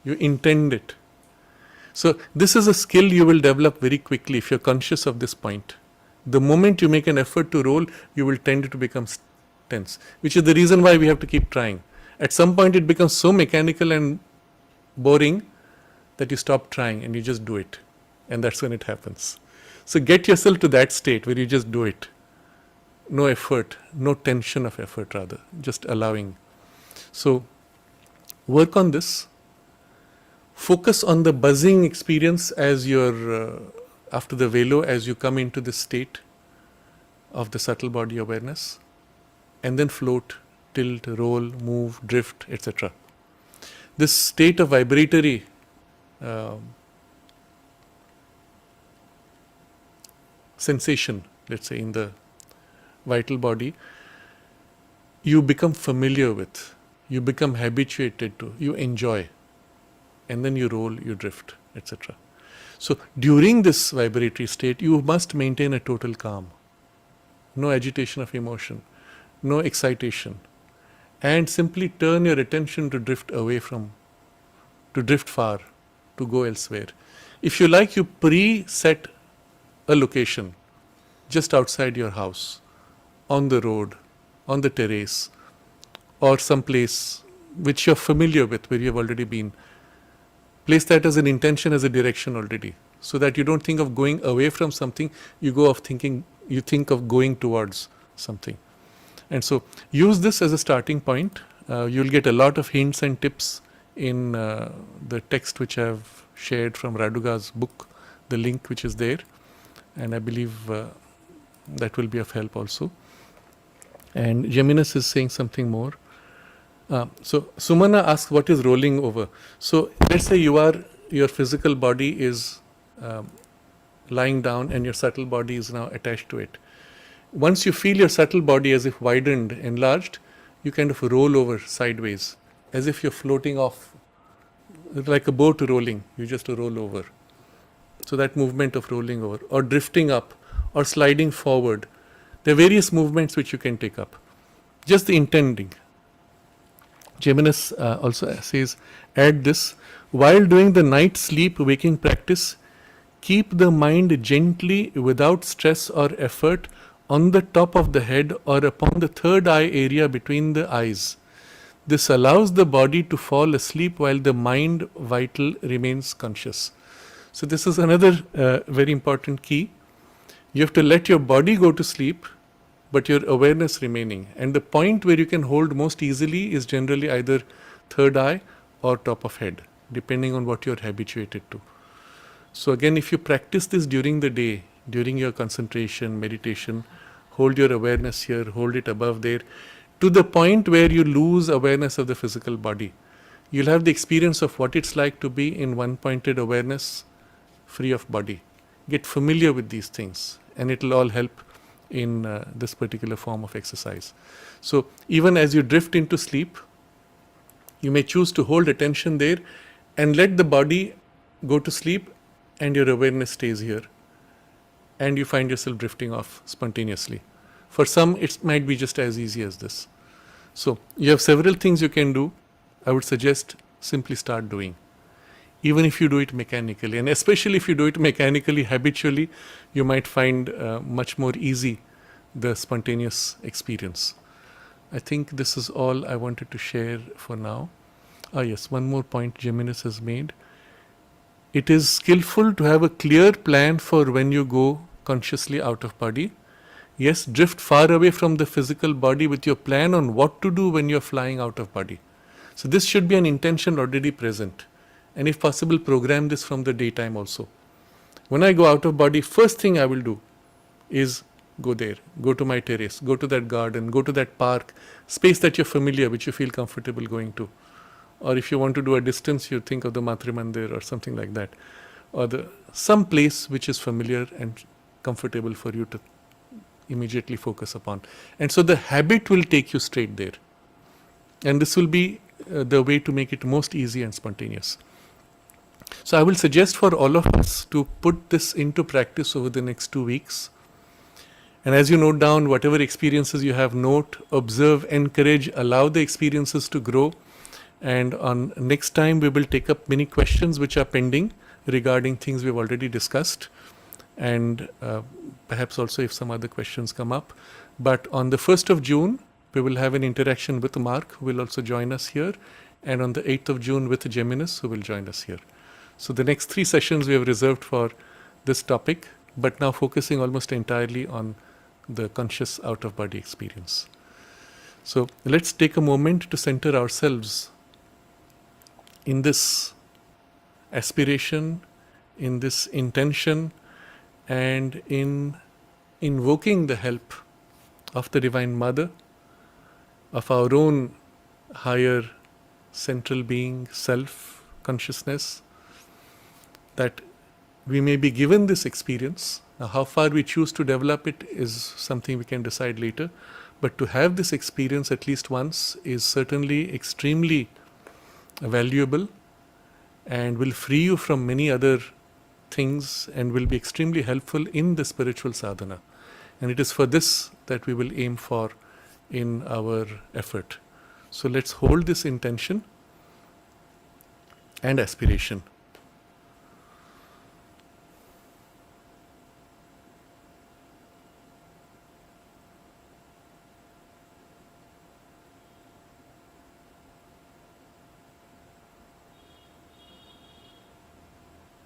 You intend it. So this is a skill you will develop very quickly if you're conscious of this point. The moment you make an effort to roll, you will tend to become tense, which is the reason why we have to keep trying. At some point it becomes so mechanical and boring that you stop trying and you just do it. And that's when it happens. So get yourself to that state where you just do it. No effort, no tension of effort rather, just allowing. So work on this. Focus on the buzzing experience as you're, after the Velo, as you come into this state of the subtle body awareness, and then float, tilt, roll, move, drift, etc. This state of vibratory sensation, let's say, in the vital body, you become familiar with, you become habituated to, you enjoy, and then you roll, you drift, etc. So during this vibratory state, you must maintain a total calm, no agitation of emotion, no excitation, and simply turn your attention to drift away from, to drift far, to go elsewhere. If you like, you pre-set a location. just outside your house, on the road, on the terrace, or some place which you're familiar with, where you've already been. Place that as an intention, as a direction already, so that you don't think of going away from something, you think of going towards something. And so use this as a starting point. You'll get a lot of hints and tips in the text which I've shared from Raduga's book, the link which is there, and I believe that will be of help also. And Geminus is saying something more. So Sumana asks, what is rolling over? So let's say your physical body is lying down and your subtle body is now attached to it. Once you feel your subtle body as if widened, enlarged, you kind of roll over sideways, as if you're floating off, like a boat rolling, you just roll over. So that movement of rolling over, or drifting up, or sliding forward, there are various movements which you can take up. Just the intending. Geminus also says, add this, while doing the night sleep waking practice, keep the mind gently without stress or effort on the top of the head or upon the third eye area between the eyes. This allows the body to fall asleep while the mind vital remains conscious. So this is another very important key. You have to let your body go to sleep, but your awareness remaining. And the point where you can hold most easily is generally either third eye or top of head, depending on what you're habituated to. So again, if you practice this during the day, during your concentration, meditation, hold your awareness here, hold it above there, to the point where you lose awareness of the physical body. You'll have the experience of what it's like to be in one-pointed awareness, free of body. Get familiar with these things, and it'll all help in this particular form of exercise. So even as you drift into sleep, you may choose to hold attention there and let the body go to sleep, and your awareness stays here, and you find yourself drifting off spontaneously. For some, it might be just as easy as this. So you have several things you can do. I would suggest simply start doing, even if you do it mechanically, and especially if you do it mechanically, habitually, you might find much more easy the spontaneous experience. I think this is all I wanted to share for now. Yes, one more point Geminus has made. It is skillful to have a clear plan for when you go consciously out of body. Yes, drift far away from the physical body with your plan on what to do when you're flying out of body. So this should be an intention already present. And if possible, program this from the daytime also. When I go out of body, first thing I will do is go there, go to my terrace, go to that garden, go to that park, space that you're familiar, which you feel comfortable going to. Or if you want to do a distance, you think of the Matri Mandir or something like that. Or some place which is familiar and comfortable for you to immediately focus upon. And so the habit will take you straight there. And this will be the way to make it most easy and spontaneous. So I will suggest for all of us to put this into practice over the next 2 weeks. And as you note down, whatever experiences you have, note, observe, encourage, allow the experiences to grow. And on next time, we will take up many questions which are pending regarding things we've already discussed. And perhaps also if some other questions come up. But on the 1st of June, we will have an interaction with Mark, who will also join us here. And on the 8th of June with Geminus, who will join us here. So the next 3 sessions we have reserved for this topic, but now focusing almost entirely on the conscious out-of-body experience. So let's take a moment to center ourselves in this aspiration, in this intention, and in invoking the help of the Divine Mother, of our own higher central being, self-consciousness, that we may be given this experience. Now, how far we choose to develop it is something we can decide later, but to have this experience at least once is certainly extremely valuable and will free you from many other things and will be extremely helpful in the spiritual sadhana. And it is for this that we will aim for in our effort. So let's hold this intention and aspiration.